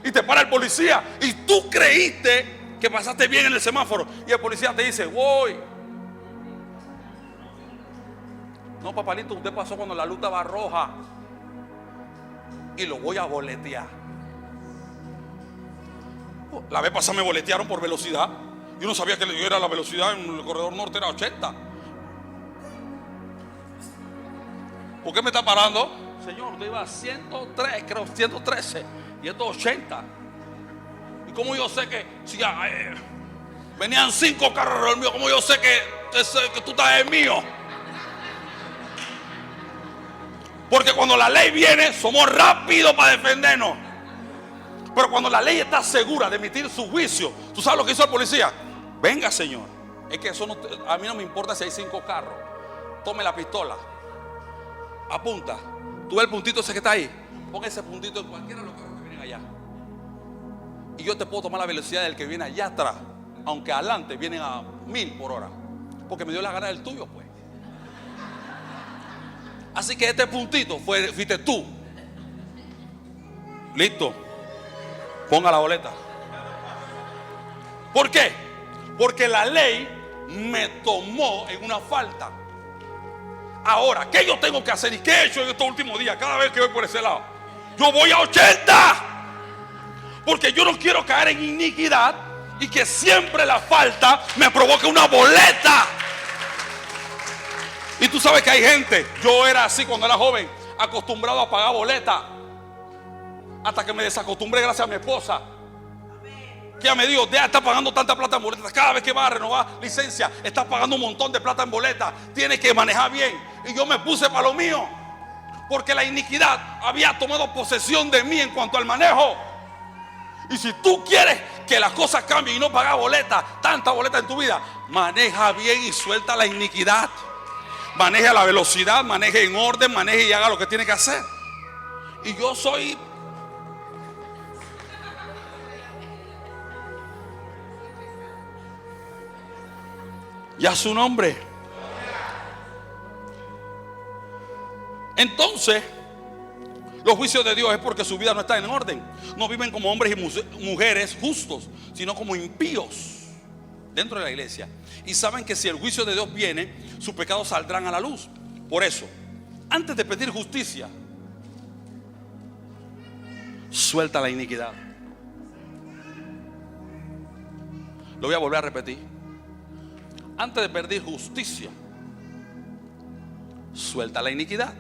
Speaker 1: Y te para el policía, y tú creíste que pasaste bien en el semáforo, y el policía te dice: voy. No, papalito, usted pasó cuando la luz estaba roja, y lo voy a boletear. La vez pasada me boletearon por velocidad. Yo no sabía que yo era la velocidad en el corredor norte, era 80. ¿Por qué me está parando? Señor, usted iba a 103, creo 113, y esto es 80. ¿Y cómo yo sé que si venían 5 carros alrededor mío, cómo yo sé que tú estás en mío? Porque cuando la ley viene, somos rápidos para defendernos. Pero cuando la ley está segura de emitir su juicio, ¿tú sabes lo que hizo el policía? Venga, señor, es que eso no, a mí no me importa si hay 5 carros. Tome la pistola, apunta. Tú ves el puntito ese que está ahí, pon ese puntito en cualquiera de los carros que vienen allá, y yo te puedo tomar la velocidad del que viene allá atrás, aunque adelante vienen a 1000 por hora, porque me dio la gana del tuyo, pues. Así que este puntito fuiste tú. Listo. Ponga la boleta. ¿Por qué? Porque la ley me tomó en una falta. Ahora, ¿qué yo tengo que hacer? ¿Y qué he hecho en estos últimos días? Cada vez que voy por ese lado, yo voy a 80. Porque yo no quiero caer en iniquidad y que siempre la falta me provoque una boleta. Y tú sabes que hay gente, yo era así cuando era joven, acostumbrado a pagar boleta, hasta que me desacostumbré gracias a mi esposa, que ella me dijo: deja de estar pagando tanta plata en boleta. Cada vez que vas a renovar licencia, estás pagando un montón de plata en boleta, tienes que manejar bien. Y yo me puse para lo mío, porque la iniquidad había tomado posesión de mí en cuanto al manejo. Y si tú quieres que las cosas cambien y no pagar boleta, tanta boleta en tu vida, maneja bien y suelta la iniquidad. Maneje a la velocidad, maneje en orden, maneje y haga lo que tiene que hacer. Y yo soy... ya su nombre. Entonces, los juicios de Dios es porque su vida no está en orden. No viven como hombres y mujeres justos, sino como impíos dentro de la iglesia. Y saben que si el juicio de Dios viene, sus pecados saldrán a la luz. Por eso, antes de pedir justicia, suelta la iniquidad. Lo voy a volver a repetir. Antes de pedir justicia, suelta la iniquidad.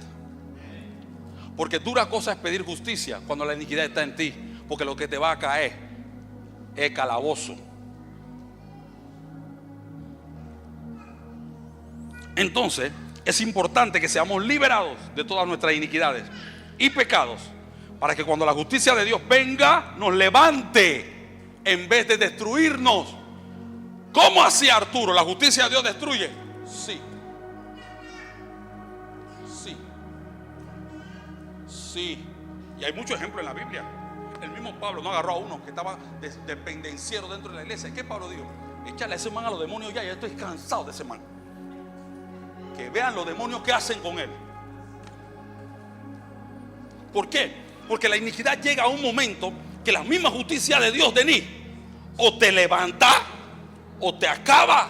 Speaker 1: Porque dura cosa es pedir justicia cuando la iniquidad está en ti. Porque lo que te va a caer es calabozo. Entonces, es importante que seamos liberados de todas nuestras iniquidades y pecados, para que cuando la justicia de Dios venga, nos levante en vez de destruirnos. ¿Cómo hacía Arturo? ¿La justicia de Dios destruye? Sí. Sí. Y hay muchos ejemplos en la Biblia. El mismo Pablo no agarró a uno que estaba de pendenciero dentro de la iglesia. ¿Qué Pablo dijo? Échale a ese man a los demonios ya estoy cansado de ese man. Que vean los demonios que hacen con él. ¿Por qué? Porque la iniquidad llega a un momento que la misma justicia de Dios, Denis, o te levanta o te acaba.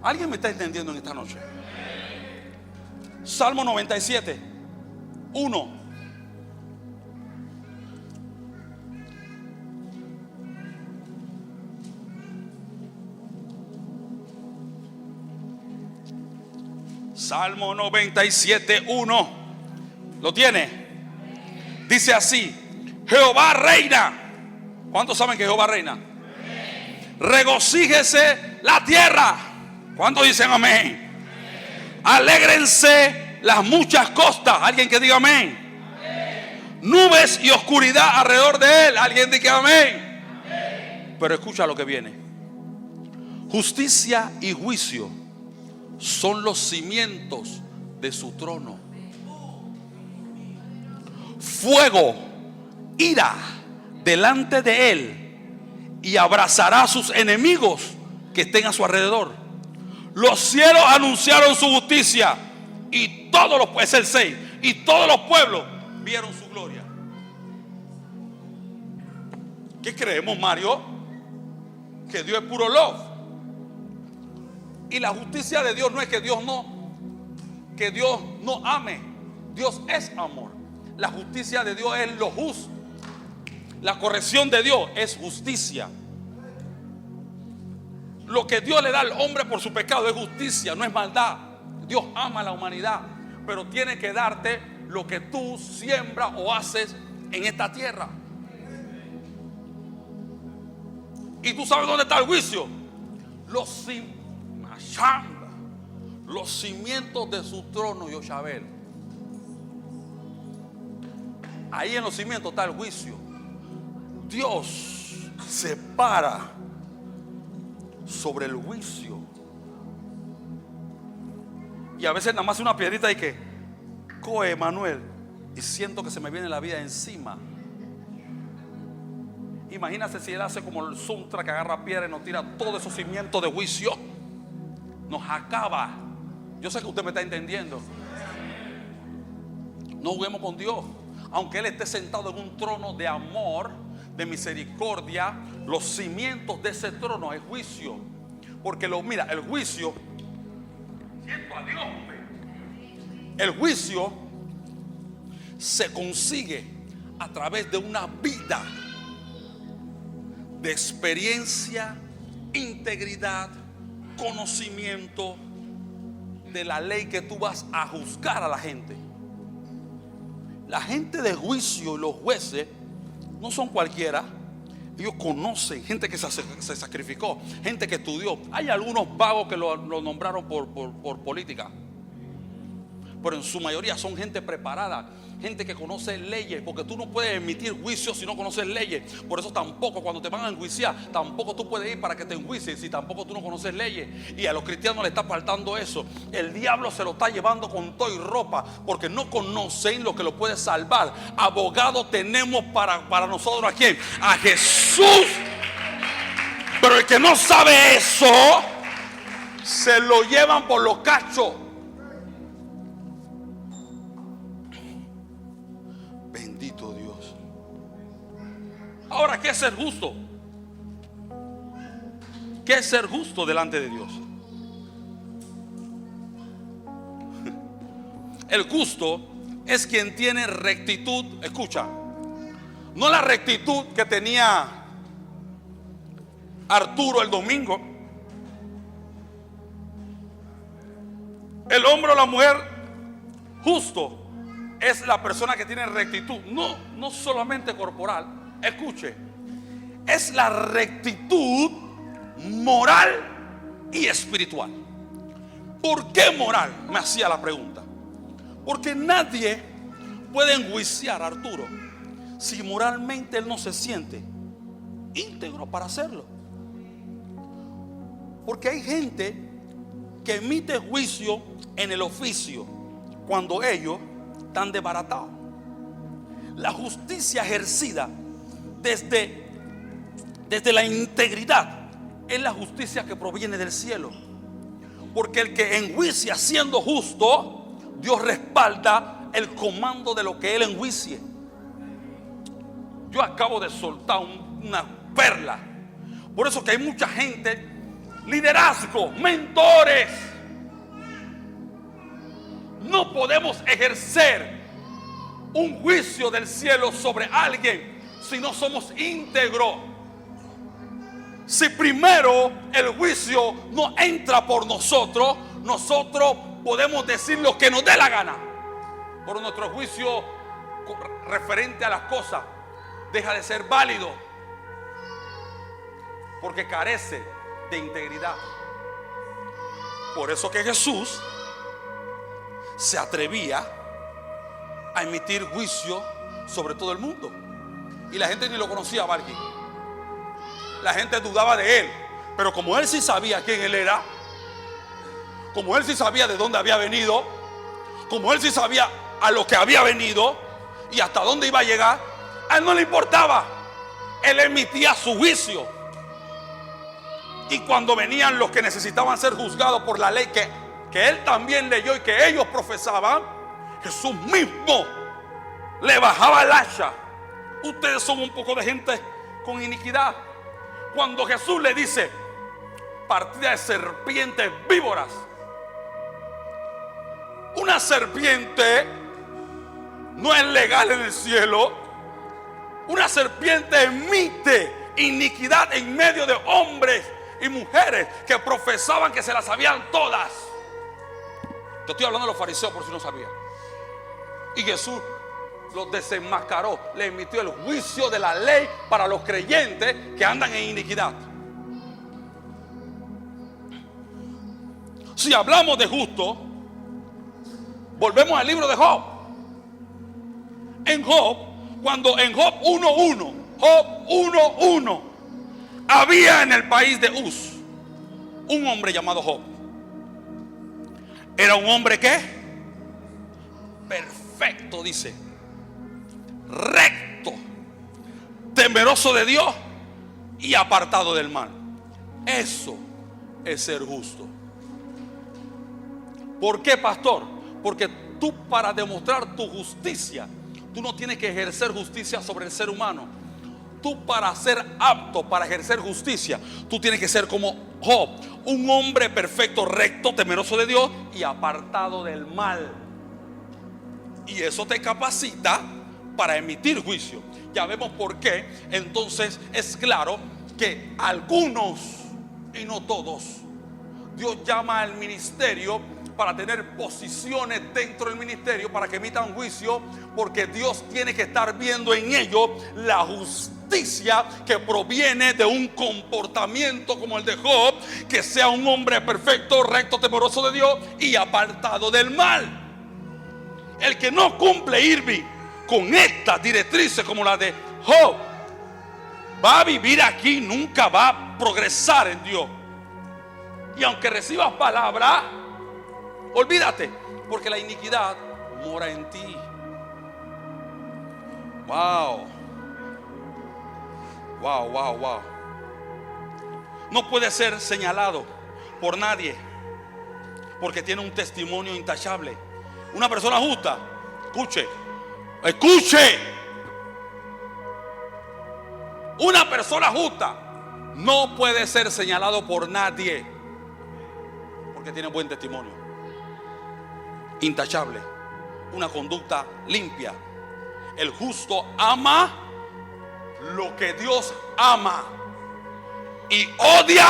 Speaker 1: ¿Alguien me está entendiendo en esta noche? Salmo 97, 1. Salmo 97, 1. ¿Lo tiene? Dice así: Jehová reina. ¿Cuántos saben que Jehová reina? Regocíjese la tierra. ¿Cuántos dicen amén? Alégrense las muchas costas. Alguien que diga amén. Nubes y oscuridad alrededor de él. Alguien diga amén. Pero escucha lo que viene. Justicia y juicio son los cimientos de su trono. Fuego, ira delante de él, y abrazará a sus enemigos que estén a su alrededor. Los cielos anunciaron su justicia, y todos los, es el 6, y todos los pueblos vieron su gloria. ¿Qué creemos, Mario? Que Dios es puro love. Y la justicia de Dios no es que Dios no ame. Dios es amor. La justicia de Dios es lo justo. La corrección de Dios es justicia. Lo que Dios le da al hombre por su pecado es justicia, no es maldad. Dios ama a la humanidad, pero tiene que darte lo que tú siembras o haces en esta tierra. ¿Y tú sabes dónde está el juicio? Los cimientos de su trono, Yoshabel. Ahí en los cimientos está el juicio. Dios se para sobre el juicio. Y a veces nada más una piedrita y que coe Manuel, y siento que se me viene la vida encima. Imagínate si él hace como el Suntra, que agarra piedra y nos tira todos esos cimientos de juicio. Nos acaba. Yo sé que usted me está entendiendo. No juguemos con Dios. Aunque Él esté sentado en un trono de amor, de misericordia, los cimientos de ese trono es juicio. Porque mira, el juicio, siento a Dios, hombre. El juicio se consigue a través de una vida de experiencia, integridad, conocimiento de la ley que tú vas a juzgar a la gente. La gente de juicio y los jueces no son cualquiera. Ellos conocen gente que se sacrificó, gente que estudió. Hay algunos vagos que lo nombraron por política, pero en su mayoría son gente preparada, gente que conoce leyes, porque tú no puedes emitir juicios si no conoces leyes. Por eso tampoco cuando te van a enjuiciar, tampoco tú puedes ir para que te enjuicien si tampoco tú no conoces leyes. Y a los cristianos le está faltando eso. El diablo se lo está llevando con todo y ropa, porque no conocen lo que lo puede salvar. Abogado tenemos para nosotros, ¿a quién? A Jesús. Pero el que no sabe eso, se lo llevan por los cachos. Bendito Dios. Ahora, ¿qué es ser justo? ¿Qué es ser justo delante de Dios? El justo es quien tiene rectitud. Escucha, no la rectitud que tenía Arturo el domingo. El hombre o la mujer justo es la persona que tiene rectitud, no solamente corporal. Escuche, es la rectitud moral y espiritual. ¿Por qué moral? Me hacía la pregunta. Porque nadie puede enjuiciar a Arturo si moralmente él no se siente íntegro para hacerlo. Porque hay gente que emite juicio en el oficio cuando ellos están desbaratados. La justicia ejercida desde la integridad es la justicia que proviene del cielo. Porque el que enjuicia siendo justo, Dios respalda el comando de lo que él enjuicie. Yo acabo de soltar una perla. Por eso que hay mucha gente liderazgo, mentores. No podemos ejercer un juicio del cielo sobre alguien si no somos íntegros. Si primero el juicio no entra por nosotros, nosotros podemos decir lo que nos dé la gana, pero nuestro juicio referente a las cosas deja de ser válido porque carece de integridad. Por eso que Jesús se atrevía a emitir juicio sobre todo el mundo, y la gente ni lo conocía a Barqui. La gente dudaba de él, pero como él sí sabía quién él era, como él sí sabía de dónde había venido, como él sí sabía a lo que había venido y hasta dónde iba a llegar, a él no le importaba. Él emitía su juicio. Y cuando venían los que necesitaban ser juzgados por la ley que él también leyó y que ellos profesaban, Jesús mismo le bajaba el hacha. Ustedes son un poco de gente con iniquidad. Cuando Jesús le dice partida de serpientes víboras, una serpiente no es legal en el cielo. Una serpiente emite iniquidad en medio de hombres y mujeres que profesaban que se las sabían todas. Yo estoy hablando de los fariseos, por si no sabía. Y Jesús los desenmascaró, le emitió el juicio de la ley para los creyentes que andan en iniquidad. Si hablamos de justo, volvemos al libro de Job. En Job, cuando en Job 1:1, había en el país de Uz un hombre llamado Job. Era un hombre que perfecto, dice, recto, temeroso de Dios y apartado del mal. Eso es ser justo. ¿Por qué, pastor? Porque tú, para demostrar tu justicia, tú no tienes que ejercer justicia sobre el ser humano. Tú, para ser apto para ejercer justicia, tú tienes que ser como Job, un hombre perfecto, recto, temeroso de Dios y apartado del mal. Y eso te capacita para emitir juicio. Ya vemos por qué. Entonces es claro que algunos, y no todos, Dios llama al ministerio para tener posiciones dentro del ministerio, para que emitan juicio, porque Dios tiene que estar viendo en ellos la justicia que proviene de un comportamiento como el de Job, que sea un hombre perfecto, recto, temeroso de Dios y apartado del mal. El que no cumple, Irving, con estas directrices como la de Job, va a vivir aquí, nunca va a progresar en Dios. Y aunque recibas palabra, olvídate, porque la iniquidad mora en ti. Wow. No puede ser señalado por nadie porque tiene un testimonio intachable. Una persona justa, escuche. Una persona justa no puede ser señalado por nadie porque tiene buen testimonio, intachable, una conducta limpia. El justo ama lo que Dios ama y odia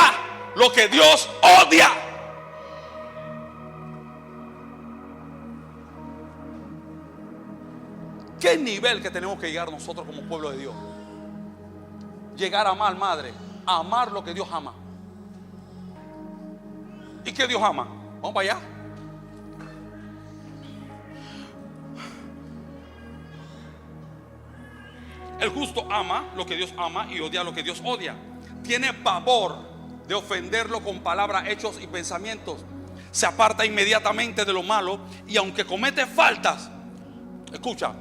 Speaker 1: lo que Dios odia. ¿Qué nivel que tenemos que llegar nosotros como pueblo de Dios? Llegar a amar, madre, a amar lo que Dios ama. ¿Y qué Dios ama? Vamos para allá. El justo ama lo que Dios ama y odia lo que Dios odia. Tiene pavor de ofenderlo con palabras, hechos y pensamientos. Se aparta inmediatamente de lo malo y aunque comete faltas, escucha,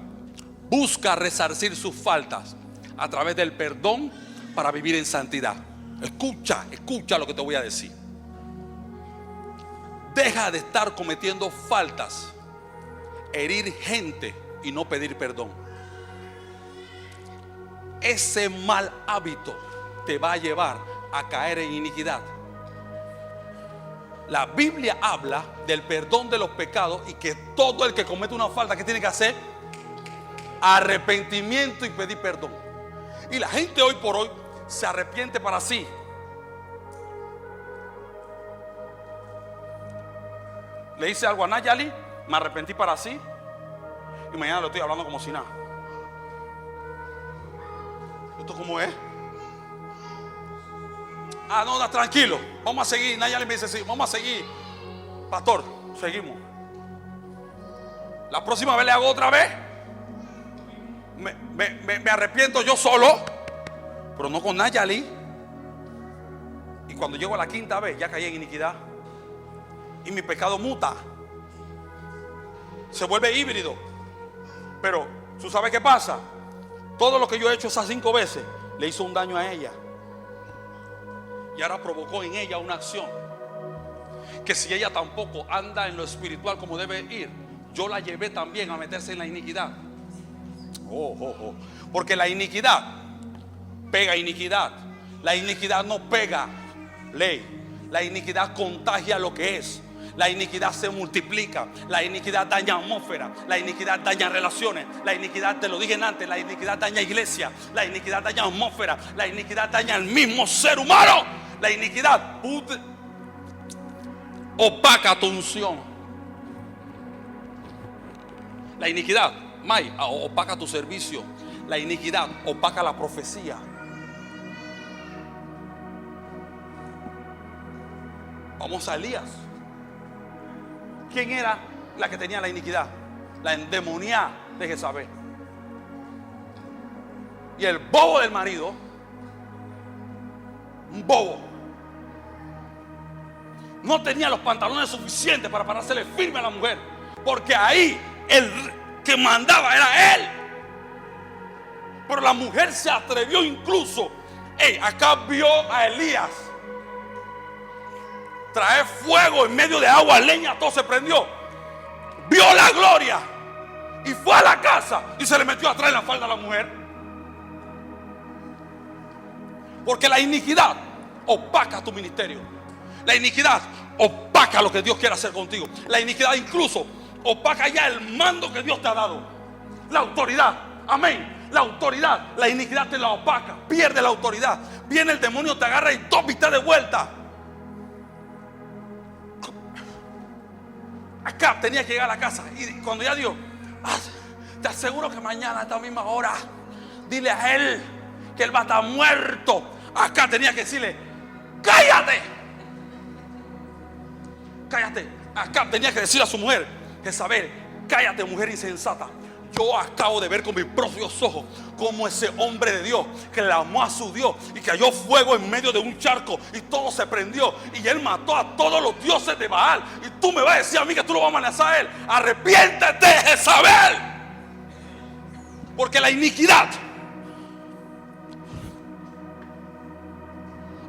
Speaker 1: busca resarcir sus faltas a través del perdón para vivir en santidad. Escucha lo que te voy a decir. Deja de estar cometiendo faltas, herir gente y no pedir perdón. Ese mal hábito te va a llevar a caer en iniquidad. La Biblia habla del perdón de los pecados y que todo el que comete una falta, ¿qué tiene que hacer? Arrepentimiento y pedir perdón. Y la gente hoy por hoy se arrepiente para sí. Le dice algo a Nayali, me arrepentí para sí, y mañana lo estoy hablando como si nada. ¿Esto cómo es? Ah, no, tranquilo, vamos a seguir. Nayali me dice, sí, vamos a seguir. Pastor, seguimos. La próxima vez le hago otra vez. Me arrepiento yo solo, pero no con Nayali. Y cuando llego a la quinta vez, ya caí en iniquidad. Y mi pecado muta. Se vuelve híbrido. Pero, ¿tú sabes qué pasa? Todo lo que yo he hecho esas 5 veces le hizo un daño a ella. Y ahora provocó en ella una acción que si ella tampoco anda en lo espiritual como debe ir, yo la llevé también a meterse en la iniquidad. Porque la iniquidad pega iniquidad. La iniquidad no pega ley. La iniquidad contagia lo que es. La iniquidad se multiplica. La iniquidad daña atmósfera. La iniquidad daña relaciones. La iniquidad, te lo dije antes, la iniquidad daña iglesia. La iniquidad daña atmósfera. La iniquidad daña al mismo ser humano. La iniquidad opaca tu unción. La iniquidad, opaca tu servicio. La iniquidad opaca la profecía. Vamos a Elías. ¿Quién era la que tenía la iniquidad? La endemoniada de Jezabel. Y el bobo del marido, un bobo, no tenía los pantalones suficientes para parársele firme a la mujer, porque ahí el que mandaba era él. Pero la mujer se atrevió incluso. Acá vio a Elías traer fuego en medio de agua, leña, todo se prendió. Vio la gloria y fue a la casa y se le metió atrás en la falda a la mujer. Porque la iniquidad opaca tu ministerio. La iniquidad opaca lo que Dios quiere hacer contigo. La iniquidad incluso opaca ya el mando que Dios te ha dado. La autoridad, amén. La autoridad, la iniquidad te la opaca. Pierde la autoridad. Viene el demonio, te agarra y viste de vuelta. Acá tenía que llegar a la casa. Y cuando ya dijo, te aseguro que mañana a esta misma hora, dile a él que él va a estar muerto. Acá tenía que decirle, cállate. Cállate. Acá tenía que decir a su mujer, Jezabel, cállate, mujer insensata. Yo acabo de ver con mis propios ojos como ese hombre de Dios clamó a su Dios y cayó fuego en medio de un charco y todo se prendió y él mató a todos los dioses de Baal. Y tú me vas a decir a mí que tú lo vas a amenazar a él. Arrepiéntete, Jezabel. Porque la iniquidad,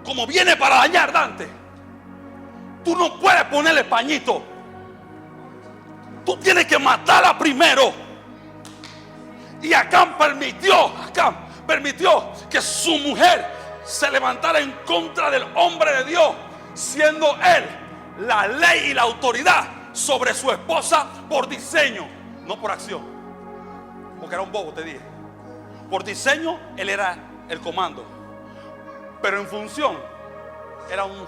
Speaker 1: como viene para dañar, Dante, tú no puedes ponerle pañito. Tú tienes que matarla primero. Y Acán permitió que su mujer se levantara en contra del hombre de Dios, siendo él la ley y la autoridad sobre su esposa por diseño, no por acción. Porque era un bobo, te dije. Por diseño él era el comando, pero en función era un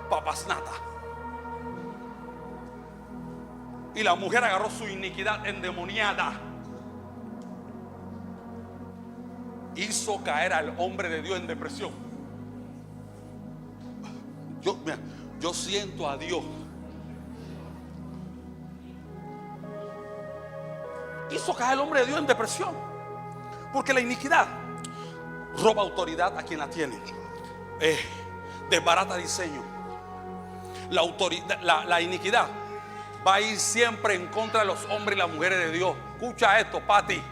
Speaker 1: papasnata. Y la mujer agarró su iniquidad endemoniada, hizo caer al hombre de Dios en depresión. Yo siento a Dios. Hizo caer al hombre de Dios en depresión. Porque la iniquidad roba autoridad a quien la tiene. Desbarata diseño. La iniquidad va a ir siempre en contra de los hombres y las mujeres de Dios. Escucha esto, Pati.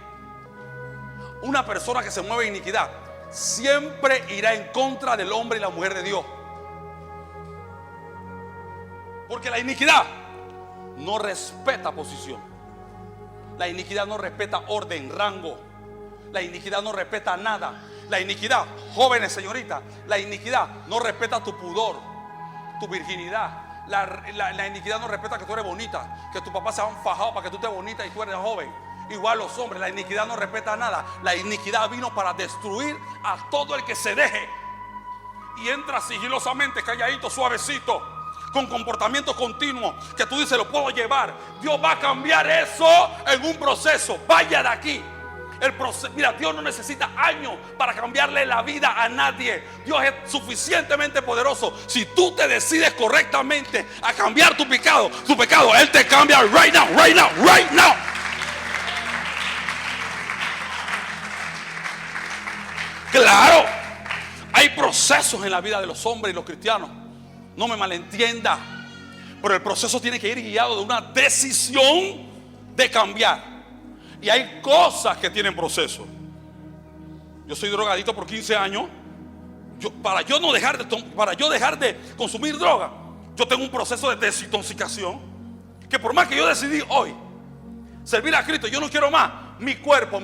Speaker 1: Una persona que se mueve en iniquidad siempre irá en contra del hombre y la mujer de Dios. Porque la iniquidad no respeta posición. La iniquidad no respeta orden, rango. La iniquidad no respeta nada. La iniquidad, jóvenes, señoritas, la iniquidad no respeta tu pudor, tu virginidad. La iniquidad no respeta que tú eres bonita, que tu papá se han fajado para que tú estés bonita y tú eres joven. Igual los hombres, la iniquidad no respeta nada. La iniquidad vino para destruir a todo el que se deje y entra sigilosamente, calladito, suavecito, con comportamiento continuo, que tú dices, lo puedo llevar. Dios va a cambiar eso en un proceso. Vaya de aquí. Mira, Dios no necesita años para cambiarle la vida a nadie. Dios es suficientemente poderoso. Si tú te decides correctamente a cambiar tu pecado, Él te cambia right now, right now, right now. Claro, hay procesos en la vida de los hombres y los cristianos. No me malentienda, pero el proceso tiene que ir guiado de una decisión de cambiar. Y hay cosas que tienen proceso. Yo soy drogadito por 15 años. Para yo dejar de consumir droga, yo tengo un proceso de desintoxicación. Que por más que yo decidí hoy servir a Cristo, yo no quiero más. Mi cuerpo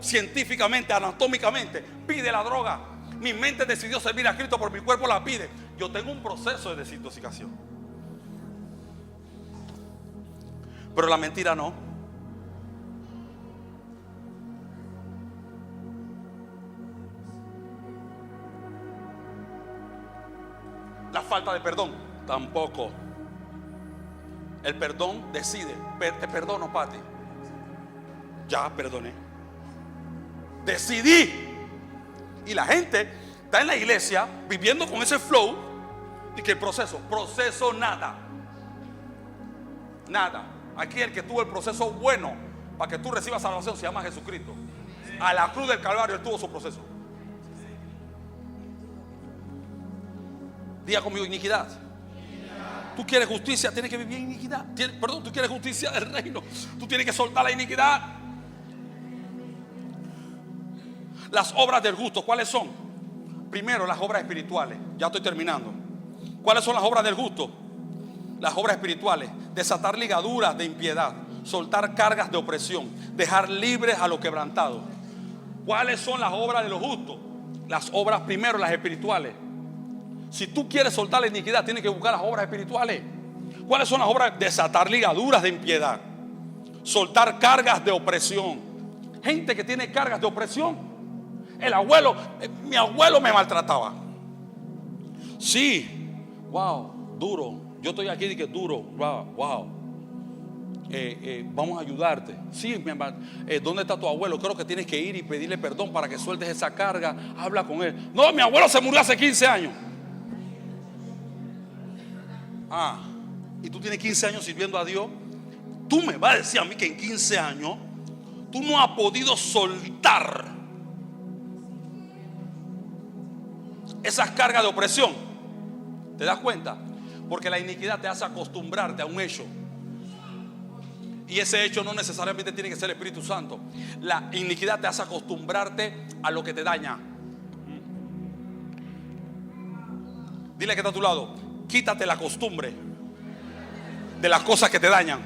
Speaker 1: científicamente, anatómicamente pide la droga. Mi mente decidió servir a Cristo, por mi cuerpo la pide. Yo tengo un proceso de desintoxicación. Pero la mentira no. La falta de perdón, tampoco. El perdón decide. Te perdono, Pati. Ya perdoné. Decidí. Y la gente está en la iglesia viviendo con ese flow. Y que el proceso nada. Nada. Aquí el que tuvo el proceso bueno para que tú recibas salvación se llama Jesucristo. A la cruz del Calvario Él tuvo su proceso. Diga conmigo: iniquidad. Tú quieres justicia, tienes que vivir en iniquidad. Tú quieres justicia del reino, tú tienes que soltar la iniquidad. Las obras del justo, ¿cuáles son? Primero, las obras espirituales. Ya estoy terminando. ¿Cuáles son las obras del justo? Las obras espirituales: desatar ligaduras de impiedad, soltar cargas de opresión, dejar libres a los quebrantados. ¿Cuáles son las obras de los justos? Las obras, primero, las espirituales. Si tú quieres soltar la iniquidad, tienes que buscar las obras espirituales. ¿Cuáles son las obras? Desatar ligaduras de impiedad, soltar cargas de opresión. Gente que tiene cargas de opresión. Mi abuelo me maltrataba. Sí, wow, duro. Yo estoy aquí y que duro, wow. Vamos a ayudarte. Sí, mi hermano, ¿dónde está tu abuelo? Creo que tienes que ir y pedirle perdón para que sueltes esa carga. Habla con él. No, mi abuelo se murió hace 15 años. Y tú tienes 15 años sirviendo a Dios. Tú me vas a decir a mí que en 15 años tú no has podido soltar esas cargas de opresión. ¿Te das cuenta? Porque la iniquidad te hace acostumbrarte a un hecho. Y ese hecho no necesariamente tiene que ser el Espíritu Santo. La iniquidad te hace acostumbrarte a lo que te daña. Dile que está a tu lado: quítate la costumbre de las cosas que te dañan.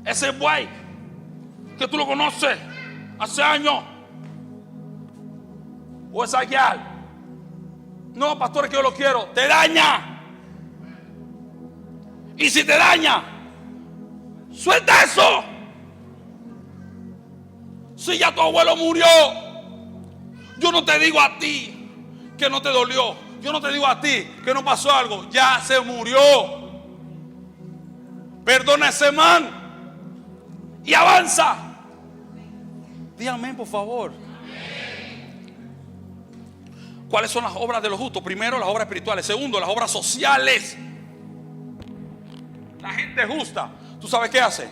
Speaker 1: Ese guay que tú lo conoces hace años, o esa guial, no, pastor, es que yo lo quiero, te daña. Y si te daña, suelta eso. Si ya tu abuelo murió, yo no te digo a ti que no te dolió. Yo no te digo a ti que no pasó algo. Ya se murió. Perdona a ese man y avanza. Dígame, por favor. ¿Cuáles son las obras de los justos? Primero, las obras espirituales. Segundo, las obras sociales. La gente justa, ¿tú sabes qué hace?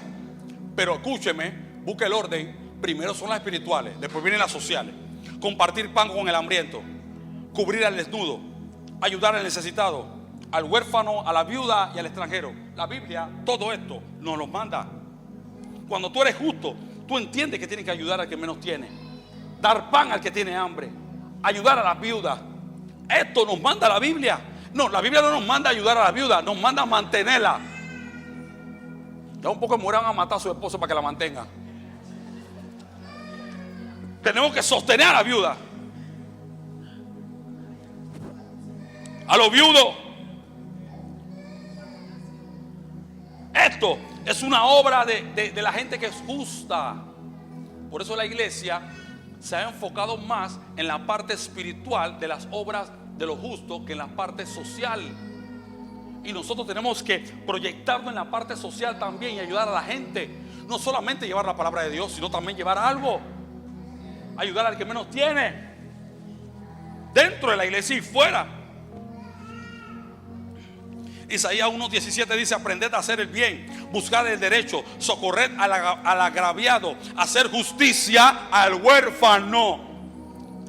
Speaker 1: Pero escúcheme, busque el orden. Primero son las espirituales, después vienen las sociales. Compartir pan con el hambriento, cubrir al desnudo, ayudar al necesitado, al huérfano, a la viuda y al extranjero. La Biblia, todo esto nos lo manda. Cuando tú eres justo, tú entiendes que tienes que ayudar al que menos tiene, dar pan al que tiene hambre, ayudar a la viuda. Esto nos manda la Biblia. No, la Biblia no nos manda ayudar a la viuda, nos manda mantenerla. Ya un poco mueran a matar a su esposo para que la mantenga. Tenemos que sostener a la viuda. a los viudos. Esto es una obra de la gente que es justa. Por eso la iglesia se ha enfocado más en la parte espiritual de las obras de los justos que en la parte social. Y nosotros tenemos que proyectarnos en la parte social también y ayudar a la gente. No solamente llevar la palabra de Dios, sino también llevar algo. Ayudar al que menos tiene, dentro de la iglesia y fuera. Isaías 1:17 dice: aprended a hacer el bien, buscad el derecho, socorred al agraviado, hacer justicia al huérfano,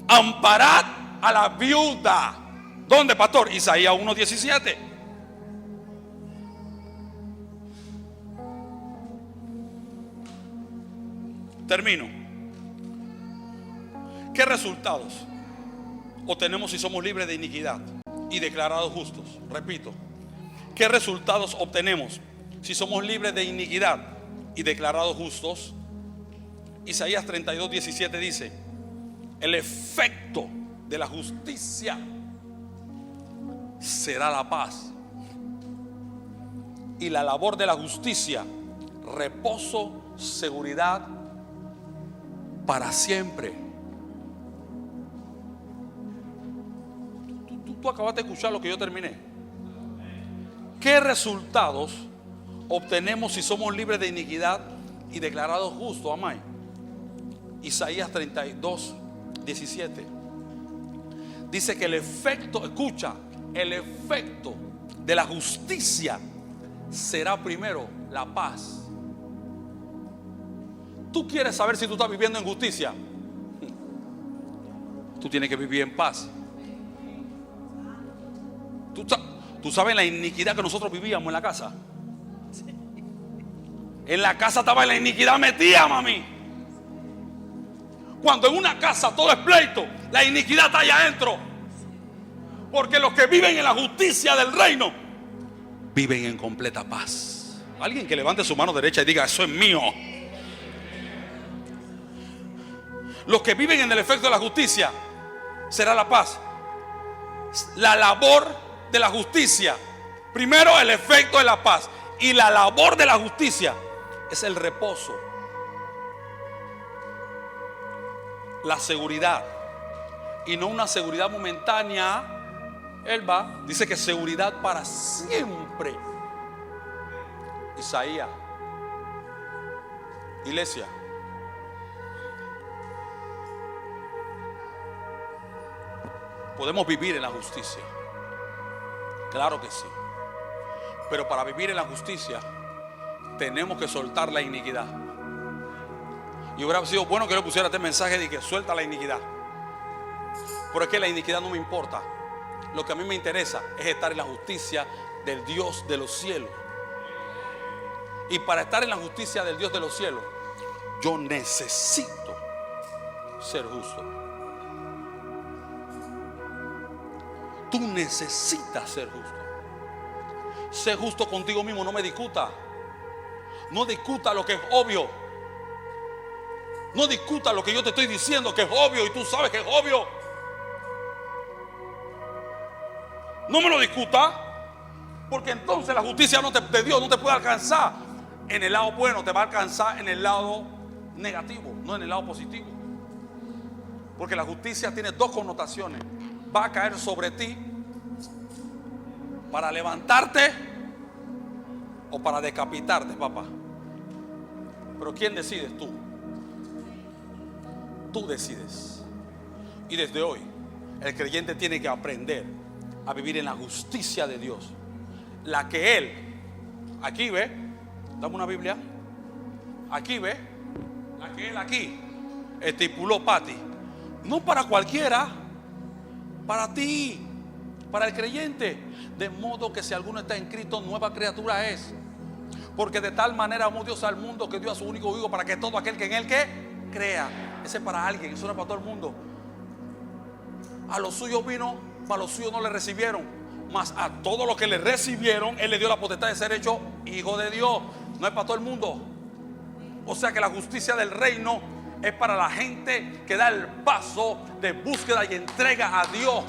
Speaker 1: amparad a la viuda. ¿Dónde, pastor? Isaías 1:17. Termino. ¿Qué resultados obtenemos si somos libres de iniquidad y declarados justos? Repito, ¿qué resultados obtenemos si somos libres de iniquidad y declarados justos? Isaías 32:17 dice: el efecto de la justicia será la paz, y la labor de la justicia, reposo, seguridad para siempre. Tú acabaste de escuchar lo que yo terminé. ¿Qué resultados obtenemos si somos libres de iniquidad y declarados justos? Amén. Isaías 32:17 dice que el efecto, escucha, el efecto de la justicia será primero la paz. ¿Tú quieres saber si tú estás viviendo en justicia? Tú tienes que vivir en paz. Tú sabes la iniquidad que nosotros vivíamos en la casa. En la casa estaba la iniquidad metida, mami. Cuando en una casa todo es pleito, la iniquidad está allá adentro. Porque los que viven en la justicia del reino viven en completa paz. Alguien que levante su mano derecha y diga: eso es mío. Los que viven en el efecto de la justicia será la paz. La labor de la justicia, primero el efecto de la paz, y la labor de la justicia es el reposo, la seguridad, y no una seguridad momentánea. Él dice que seguridad para siempre. Isaías, iglesia, podemos vivir en la justicia, claro que sí, pero para vivir en la justicia tenemos que soltar la iniquidad. Y hubiera sido bueno que yo pusiera este mensaje de que suelta la iniquidad, pero es que la iniquidad no me importa. Lo que a mí me interesa es estar en la justicia del Dios de los cielos. Y para estar en la justicia del Dios de los cielos, yo necesito ser justo. Tú necesitas ser justo. Sé justo contigo mismo, no me discuta. No discuta lo que es obvio. No discuta lo que yo te estoy diciendo que es obvio y tú sabes que es obvio. No me lo discuta, porque entonces la justicia de Dios no te puede alcanzar en el lado bueno, te va a alcanzar en el lado negativo, no en el lado positivo. Porque la justicia tiene dos connotaciones. Va a caer sobre ti para levantarte o para decapitarte, papá. Pero ¿quién decides? Tú. Tú decides. Y desde hoy el creyente tiene que aprender a vivir en la justicia de Dios, la que Él, aquí ve, dame una Biblia, aquí ve, la que Él aquí estipuló para ti, no para cualquiera, para ti, para el creyente. De modo que si alguno está en Cristo, nueva criatura es. Porque de tal manera amó Dios al mundo que dio a su único hijo, para que todo aquel que en él que crea. Ese es para alguien, eso no es para todo el mundo. A los suyos vino, para los suyos no le recibieron, mas a todos los que le recibieron, Él le dio la potestad de ser hecho hijo de Dios. No es para todo el mundo. O sea que la justicia del reino es para la gente que da el paso de búsqueda y entrega a Dios,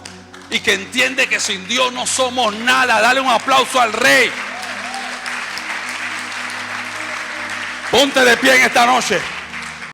Speaker 1: y que entiende que sin Dios no somos nada. Dale un aplauso al Rey. Ponte de pie en esta noche.